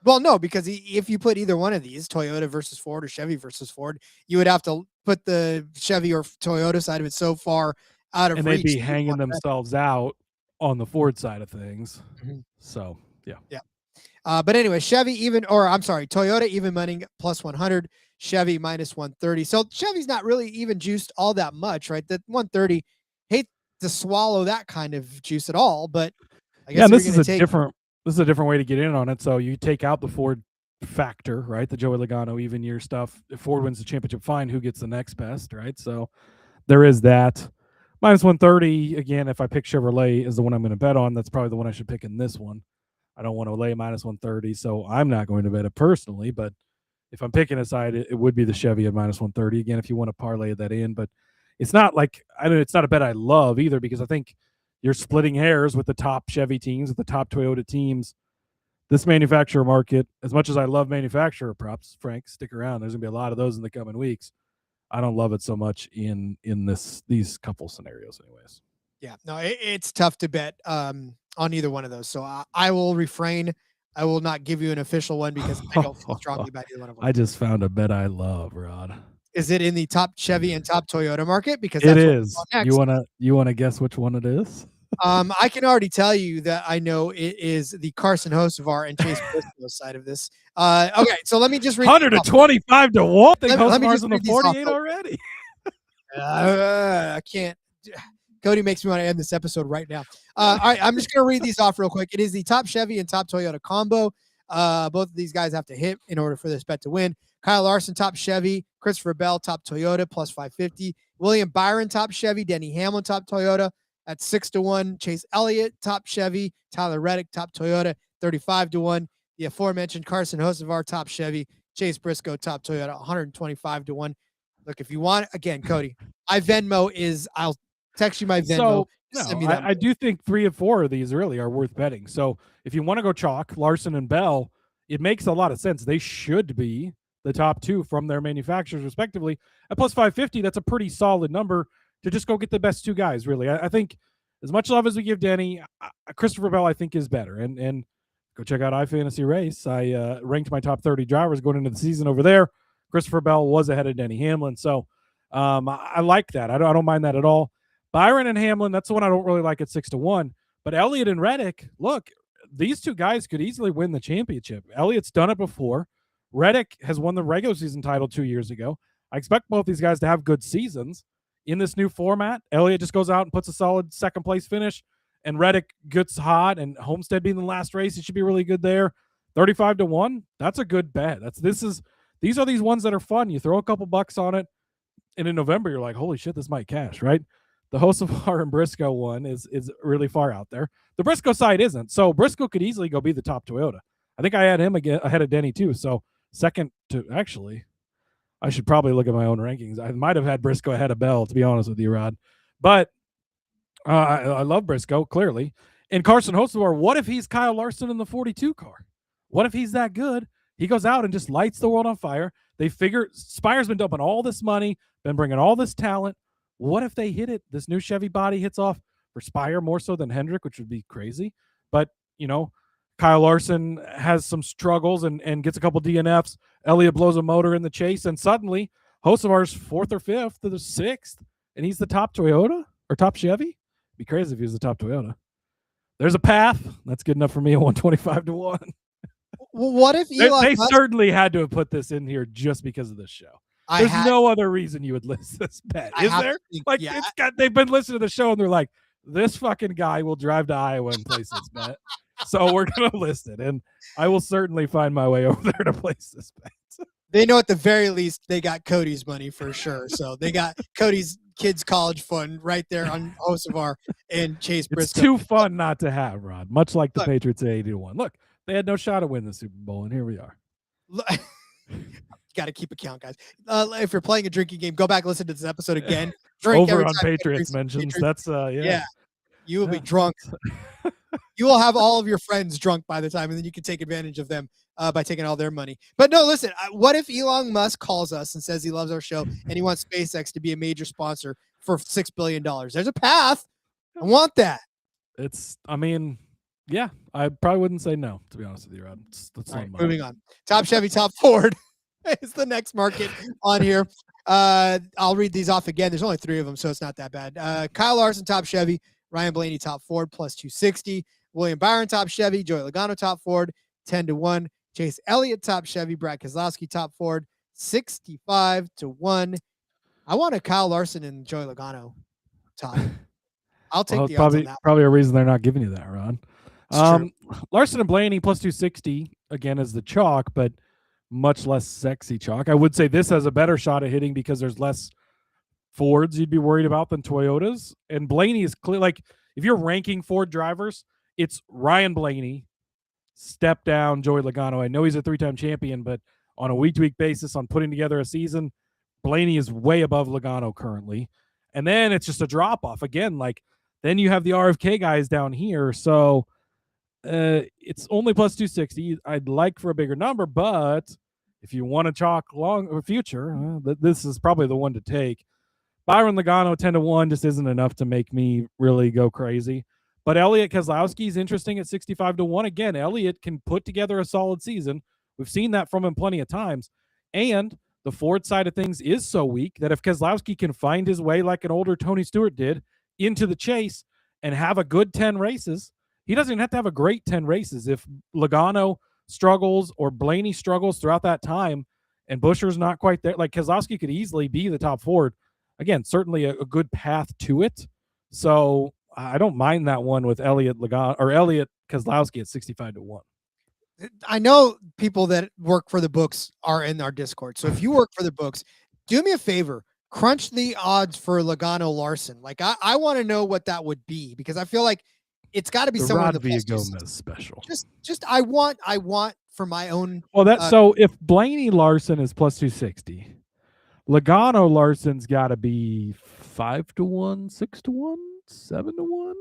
Well, no, because if you put either one of these, Toyota versus Ford or Chevy versus Ford, you would have to put the Chevy or Toyota side of it so far out of reach. And they'd be hanging themselves out on the Ford side of things. Mm-hmm. So, yeah. Yeah. But anyway, Toyota even money plus 100, Chevy minus 130. So Chevy's not really even juiced all that much, right? That 130, hate to swallow that kind of juice at all, but I guess this is a different way to get in on it. So you take out the Ford factor, right? The Joey Logano even year stuff. If Ford wins the championship, fine. Who gets the next best, right? So there is that. Minus 130, again, if I pick Chevrolet is the one I'm going to bet on, that's probably the one I should pick in this one. I don't want to lay minus 130, so I'm not going to bet it personally. But if I'm picking a side, it would be the Chevy at minus 130. Again, if you want to parlay that in, but it's not like it's not a bet I love either because I think you're splitting hairs with the top Chevy teams, with the top Toyota teams. This manufacturer market, as much as I love manufacturer props, Frank, stick around. There's gonna be a lot of those in the coming weeks. I don't love it so much in these couple scenarios, anyways. Yeah, no, it's tough to bet on either one of those. So I will refrain. I will not give you an official one because I don't feel strongly about either one of them. I just found a bet I love, Rod. Is it in the top Chevy and top Toyota market? Because that's it is. You wanna guess which one it is? I can already tell you that I know it is the Carson Hocevar and Chase Briscoe side of this. Okay, so let me just read 125 to 1. Let me just in the 48 already. I can't. Cody makes me want to end this episode right now. All right, I'm just going to read these off real quick. It is the top Chevy and top Toyota combo. Both of these guys have to hit in order for this bet to win. Kyle Larson, top Chevy. Christopher Bell, top Toyota, plus 550. William Byron, top Chevy. Denny Hamlin, top Toyota, at 6-1. Chase Elliott, top Chevy. Tyler Reddick, top Toyota, 35-1. The aforementioned Carson Hocevar, top Chevy. Chase Briscoe, top Toyota, 125-1. Look, if you want, again, Cody, I'll text you my Venmo. So, I do think 3 and 4 of these really are worth betting. So if you want to go chalk Larson and Bell, it makes a lot of sense. They should be the top two from their manufacturers respectively. At plus 550, that's a pretty solid number to just go get the best two guys, really. I think as much love as we give Denny, Christopher Bell, I think, is better. And go check out iFantasy Race. I ranked my top 30 drivers going into the season over there. Christopher Bell was ahead of Denny Hamlin. So I like that. I don't mind that at all. Byron and Hamlin, that's the one I don't really like at 6-1. But Elliott and Reddick, look, these two guys could easily win the championship. Elliott's done it before. Reddick has won the regular season title 2 years ago. I expect both these guys to have good seasons in this new format. Elliott just goes out and puts a solid second place finish, and Reddick gets hot, and Homestead being the last race, he should be really good there. 35-1, that's a good bet. These are these ones that are fun. You throw a couple bucks on it, and in November you're like, holy shit, this might cash, right? The Hocevar and Briscoe one is really far out there. The Briscoe side isn't. So Briscoe could easily go be the top Toyota. I think I had him again ahead of Denny too. So second to, actually, I should probably look at my own rankings. I might have had Briscoe ahead of Bell, to be honest with you, Rod. But I love Briscoe, clearly. And Carson Hocevar, what if he's Kyle Larson in the 42 car? What if he's that good? He goes out and just lights the world on fire. They figure Spire's been dumping all this money, been bringing all this talent. What if they hit it? This new Chevy body hits off for Spire more so than Hendrick, which would be crazy. But, Kyle Larson has some struggles and gets a couple DNFs. Elliott blows a motor in the chase, and suddenly Hocevar's fourth or fifth to the sixth, and he's the top Toyota or top Chevy. It'd be crazy if he was the top Toyota. There's a path. That's good enough for me at 125-1. Well, what if they certainly had to have put this in here just because of this show. There's no other reason you would list this bet, is there? They've been listening to the show and they're like, this fucking guy will drive to Iowa and place this bet. So we're going to list it, and I will certainly find my way over there to place this bet. They know at the very least they got Cody's money for sure. So they got Cody's kids' college fund right there on Hocevar and Chase Briscoe. It's too fun not to have, Rod, much like the Patriots at 80-1. Look, they had no shot at winning the Super Bowl, and here we are. Got to keep a count, guys. If you're playing a drinking game, go back and listen to this episode again. Drink over on Patriots mentions. That's yeah. You will be drunk. You will have all of your friends drunk by the time, and then you can take advantage of them by taking all their money. But no, listen, what if Elon Musk calls us and says he loves our show and he wants SpaceX to be a major sponsor for $6 billion? There's a path. I want that. Yeah, I probably wouldn't say no, to be honest with you, Rod. Right, moving on. Top Chevy, top Ford is the next market on here. I'll read these off again. There's only 3 of them, so it's not that bad. Kyle Larson, top Chevy. Ryan Blaney, top Ford, plus 260. William Byron, top Chevy. Joey Logano, top Ford, 10-1. Chase Elliott, top Chevy. Brad Keselowski, top Ford, 65-1. I want a Kyle Larson and Joey Logano top. I'll take the odds on that. Probably a reason they're not giving you that, Ron. Larson and Blaney, plus 260, again, is the chalk, but much less sexy chalk. I would say this has a better shot at hitting because there's less Fords you'd be worried about than Toyotas. And Blaney is clear. Like, if you're ranking Ford drivers, it's Ryan Blaney, step down Joey Logano. I know he's a 3-time champion, but on a week-to-week basis on putting together a season, Blaney is way above Logano currently. And then it's just a drop-off. Again, then you have the RFK guys down here. So it's only plus 260. I'd like for a bigger number, but if you want to chalk long future, this is probably the one to take. Byron Logano 10-1 just isn't enough to make me really go crazy. But Elliott Keselowski is interesting at 65-1. Again, Elliott can put together a solid season. We've seen that from him plenty of times. And the Ford side of things is so weak that if Keselowski can find his way like an older Tony Stewart did into the chase and have a good 10 races, he doesn't even have to have a great 10 races. If Logano struggles or Blaney struggles throughout that time and Buescher's not quite there, Keselowski could easily be the top Ford. Again, certainly a good path to it. So I don't mind that one with Elliott Logano or Elliott Keselowski at 65-1. I know people that work for the books are in our Discord. So if you work for the books, do me a favor, crunch the odds for Logano Larson. I want to know what that would be, because I feel like it's got to be somewhere in the Villagomez special. Just I want for my own. Well, so if Blaney Larson is plus 260. Logano Larson's got to be 5-1, 6-1, 7-1. No.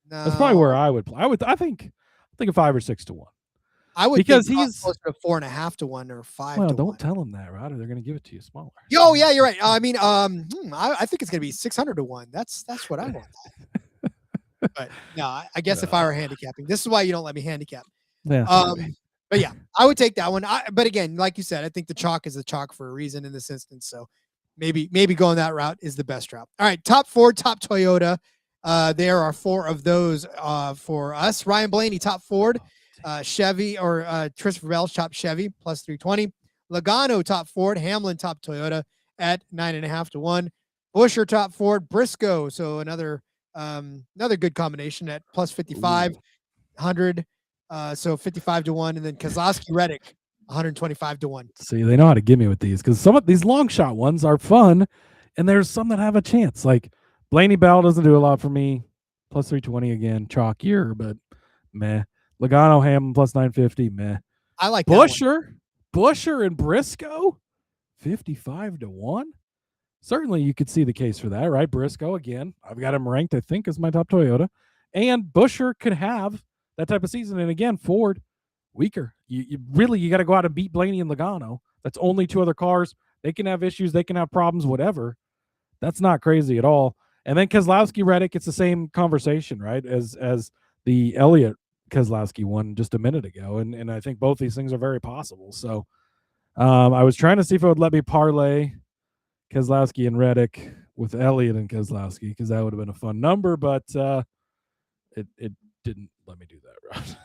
That's probably where I would play. I think a 5 or 6-1. I would because think he's closer to 4.5 to 1 or 5 well. to Don't 1. tell him that, Rod, or they're going to give it to you smaller. Oh yeah, you're right. I mean, I think it's going to be 600 to 1. That's what I want. But no, I guess if I were handicapping, this is why you don't let me handicap. Yeah. But yeah, I would take that one. But again, like you said, I think the chalk is the chalk for a reason in this instance. So maybe going that route is the best route. All right, top Ford, top Toyota. There are 4 of those for us. Ryan Blaney, top Ford. Chevy or Christopher Bell's top Chevy plus 320. Logano, top Ford. Hamlin, top Toyota at 9.5 to 1. Buescher, top Ford. Briscoe, so another good combination at plus 5,500. So 55 to 1, and then Keselowski Reddick 125 to 1. See, they know how to get me with these because some of these long shot ones are fun, and there's some that have a chance. Like Blaney Bell doesn't do a lot for me. Plus 320 again, chalkier, but meh. Logano Hamlin plus 950, meh. I like Buescher and Briscoe 55 to 1. Certainly you could see the case for that, right? Briscoe again, I've got him ranked, I think, as my top Toyota, and Buescher could have that type of season. And again, Ford weaker. You got to go out and beat Blaney and Logano. That's only 2 other cars. They can have issues, they can have problems, whatever. That's not crazy at all. And then Keselowski Reddick, it's the same conversation, right? As the Elliott Keselowski one just a minute ago. And I think both these things are very possible. So I was trying to see if it would let me parlay Keselowski and Reddick with Elliott and Keselowski, because that would have been a fun number, but it didn't let me do that, right?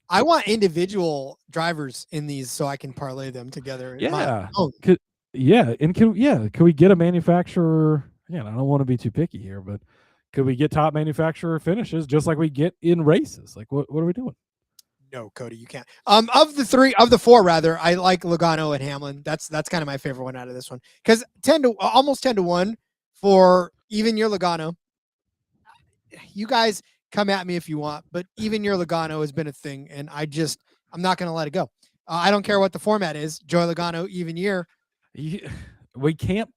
I want individual drivers in these so I can parlay them together. Yeah. Could we get a manufacturer? Again, I don't want to be too picky here, but could we get top manufacturer finishes just like we get in races? Like, what are we doing? No, Cody, you can't. Of the 4, rather, I like Logano and Hamlin. That's kind of my favorite one out of this one, because almost 10 to 1 for even your Logano. You guys come at me if you want, but even your Logano has been a thing, and I'm not going to let it go. I don't care what the format is. Joey Logano, even year. We can't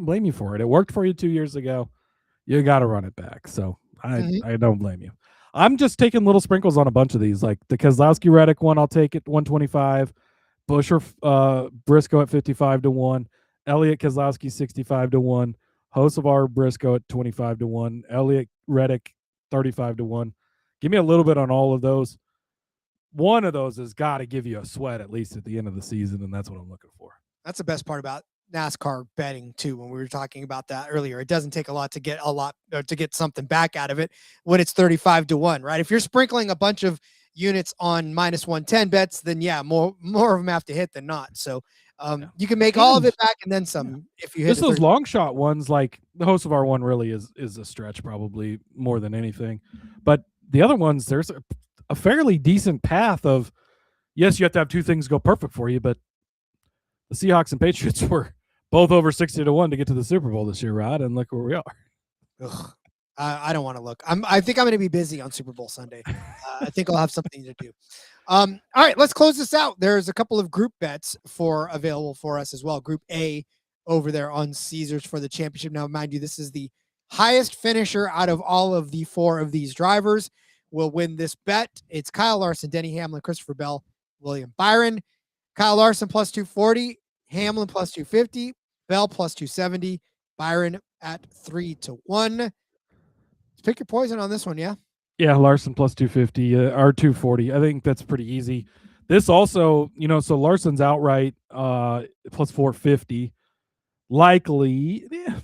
blame you for it. It worked for you 2 years ago. You got to run it back. So I don't blame you. I'm just taking little sprinkles on a bunch of these, like the Keselowski Reddick one. I'll take it 125. Buescher Briscoe at 55 to 1. Elliott Keselowski 65 to 1. Hocevar Briscoe at 25 to 1. Elliott Reddick 35 to 1. Give me a little bit on all of those. One of those has got to give you a sweat at least at the end of the season, and that's what I'm looking for. That's the best part about NASCAR betting too. When we were talking about that earlier, it doesn't take a lot to get something back out of it when it's 35 to 1, right? If you're sprinkling a bunch of units on minus 110 bets, then yeah, more of them have to hit than not. So you can make all of it back and then some if you hit just those long shot ones. Like the Hocevar one really is a stretch, probably more than anything, but the other ones, there's a fairly decent path of, yes, you have to have 2 things go perfect for you, but the Seahawks and Patriots were both over 60 to 1 to get to the Super Bowl this year, Rod, and look where we are. Ugh. I don't want to look. I think I'm going to be busy on Super Bowl Sunday. I think I'll have something to do. All right, let's close this out. There's a couple of group bets available for us as well. Group A over there on Caesars for the championship. Now, mind you, this is the highest finisher out of all of the 4 of these drivers will win this bet. It's Kyle Larson, Denny Hamlin, Christopher Bell, William Byron. Kyle Larson plus 240, Hamlin plus 250, Bell plus 270, Byron at 3 to 1. Let's pick your poison on this one, yeah? Yeah, Larson plus 250 or 240. I think that's pretty easy. This also, so Larson's outright plus 450. Likely, yeah.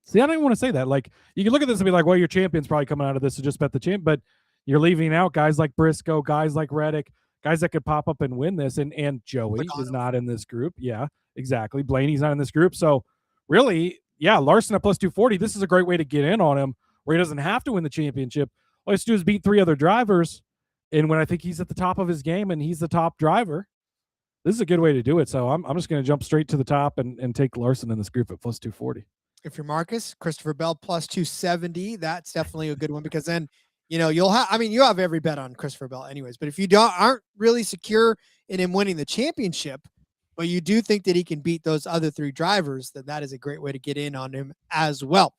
See, I don't even want to say that. Like, you can look at this and be like, well, your champion's probably coming out of this, so just bet the champ. But you're leaving out guys like Briscoe, guys like Reddick, guys that could pop up and win this. And Joey is not in this group. Yeah, exactly. Blaney's not in this group. So really, yeah, Larson at plus 240. This is a great way to get in on him where he doesn't have to win the championship. All he has to do is beat 3 other drivers. And when I think he's at the top of his game and he's the top driver, this is a good way to do it. So I'm just going to jump straight to the top and take Larson in this group at plus 240. If you're Marcus, Christopher Bell plus 270, that's definitely a good one, because then, you have every bet on Christopher Bell anyways, but if you aren't really secure in him winning the championship, but you do think that he can beat those other 3 drivers, then that is a great way to get in on him as well.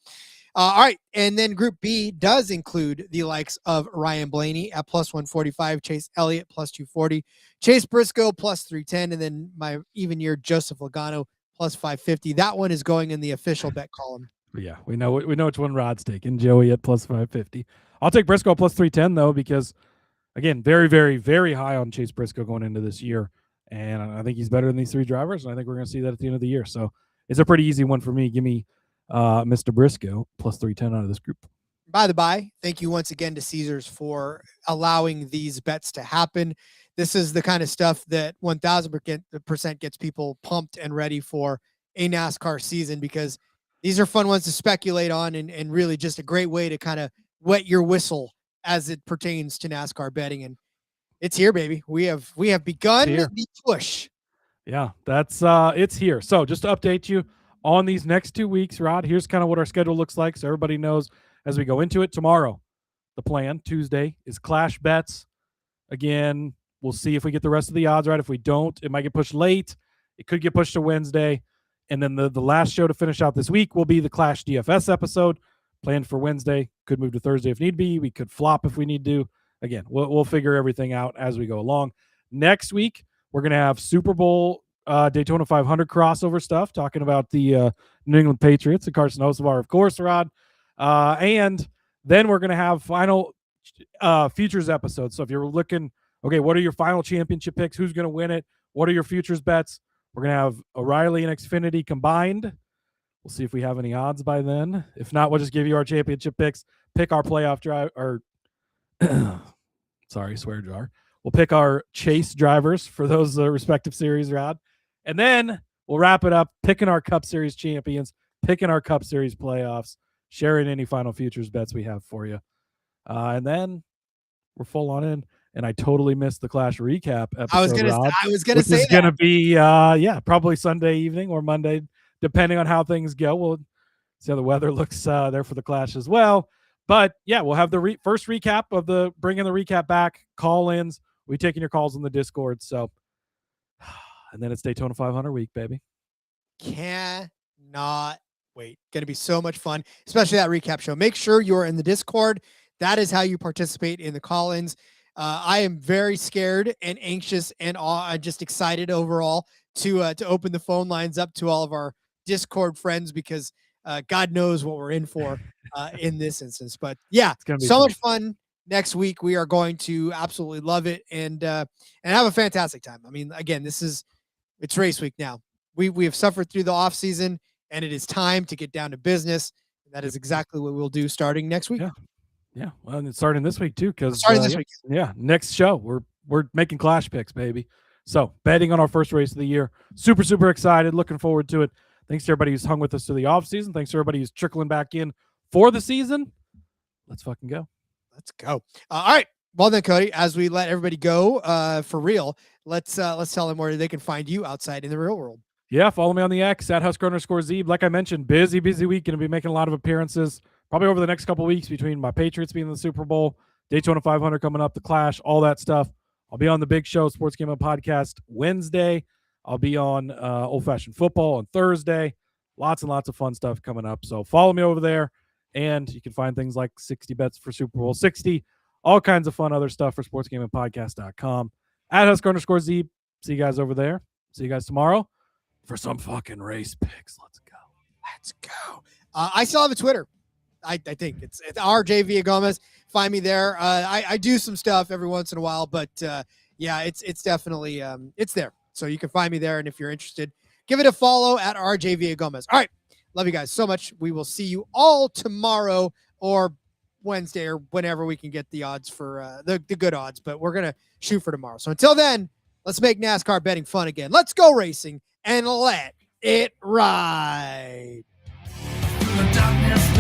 All right. And then Group B does include the likes of Ryan Blaney at plus 145, Chase Elliott plus 240, Chase Briscoe plus 310, and then my even year Joseph Logano plus 550. That one is going in the official bet column. Yeah, we know which one Rod's taking. Joey at plus 550. I'll take Briscoe plus 310 though, because again, very, very, very high on Chase Briscoe going into this year. And I think he's better than these three drivers. And I think we're going to see that at the end of the year. So it's a pretty easy one for me. Give me Mr. Briscoe plus 310 out of this group. By the by, thank you once again to Caesars for allowing these bets to happen. This is the kind of stuff that 1000% gets people pumped and ready for a NASCAR season, because these are fun ones to speculate on, and really just a great way to kind of wet your whistle as it pertains to NASCAR betting. And it's here, baby. We have begun the push. Yeah, that's it's here. So just to update you on these next 2 weeks, Rod, here's kind of what our schedule looks like, so everybody knows as we go into it. Tomorrow, the plan, Tuesday, is Clash Bets. Again, we'll see if we get the rest of the odds right. If we don't, it might get pushed late. It could get pushed to Wednesday. And then the last show to finish out this week will be the Clash DFS episode, planned for Wednesday. Could move to Thursday if need be. We could flop if we need to. Again, we'll figure everything out as we go along. Next week, we're going to have Super Bowl Daytona 500 crossover stuff, talking about the New England Patriots and Carson Hocevar, of course, Rod. And then we're going to have final futures episodes. So if you're looking, okay, what are your final championship picks? Who's going to win it? What are your futures bets? We're going to have O'Reilly and Xfinity combined. We'll see if we have any odds by then. If not, we'll just give you our championship picks, pick our playoff drive, or sorry, swear jar. We'll pick our chase drivers for those respective series, Rod. And then we'll wrap it up, picking our Cup Series champions, picking our Cup Series playoffs, sharing any final futures bets we have for you. And then we're full on in. And I totally missed the Clash recap episode. I was gonna say it's going to be probably Sunday evening or Monday, depending on how things go. We'll see how the weather looks there for the Clash as well. But yeah, we'll have the first recap of bringing the recap back, call-ins. We taking your calls on the Discord. So, and then it's Daytona 500 week, baby. Cannot wait. Going to be so much fun, especially that recap show. Make sure you're in the Discord. That is how you participate in the call-ins. I am very scared and anxious and just excited overall to open the phone lines up to all of our Discord friends, because God knows what we're in for in this instance. But yeah, so much fun next week. We are going to absolutely love it and have a fantastic time. I mean, again, it's race week now. We have suffered through the off season, and it is time to get down to business. That is exactly what we'll do starting next week. Yeah, well, and it's starting this week too, because next show we're making Clash picks, baby. So betting on our first race of the year, super excited, looking forward to it. Thanks to everybody who's hung with us through the off season. Thanks to everybody who's trickling back in for the season. Let's fucking go. Let's go. All right. Well then, Cody, as we let everybody go for real, let's tell them where they can find you outside in the real world. Yeah, follow me on the X at @Husker_Zeeb. Like I mentioned, busy week. Going to be making a lot of appearances probably over the next couple of weeks, between my Patriots being in the Super Bowl, Daytona 500 coming up, the Clash, all that stuff. I'll be on the big show, Sports Gambling Podcast, Wednesday. I'll be on Old Fashioned Football on Thursday. Lots and lots of fun stuff coming up. So follow me over there, and you can find things like 60 bets for Super Bowl 60, all kinds of fun other stuff for sportsgamblingpodcast.com. At @Husker_Zeeb. See you guys over there. See you guys tomorrow for some fucking race picks. Let's go. I still have a Twitter. I think it's RJ Villagomez. Find me there. I do some stuff every once in a while, but yeah, it's definitely it's there. So you can find me there, and if you're interested, give it a follow at RJ Villagomez. All right, love you guys so much. We will see you all tomorrow or Wednesday or whenever we can get the odds for the good odds. But we're gonna shoot for tomorrow. So until then, let's make NASCAR betting fun again. Let's go racing and let it ride. The darkness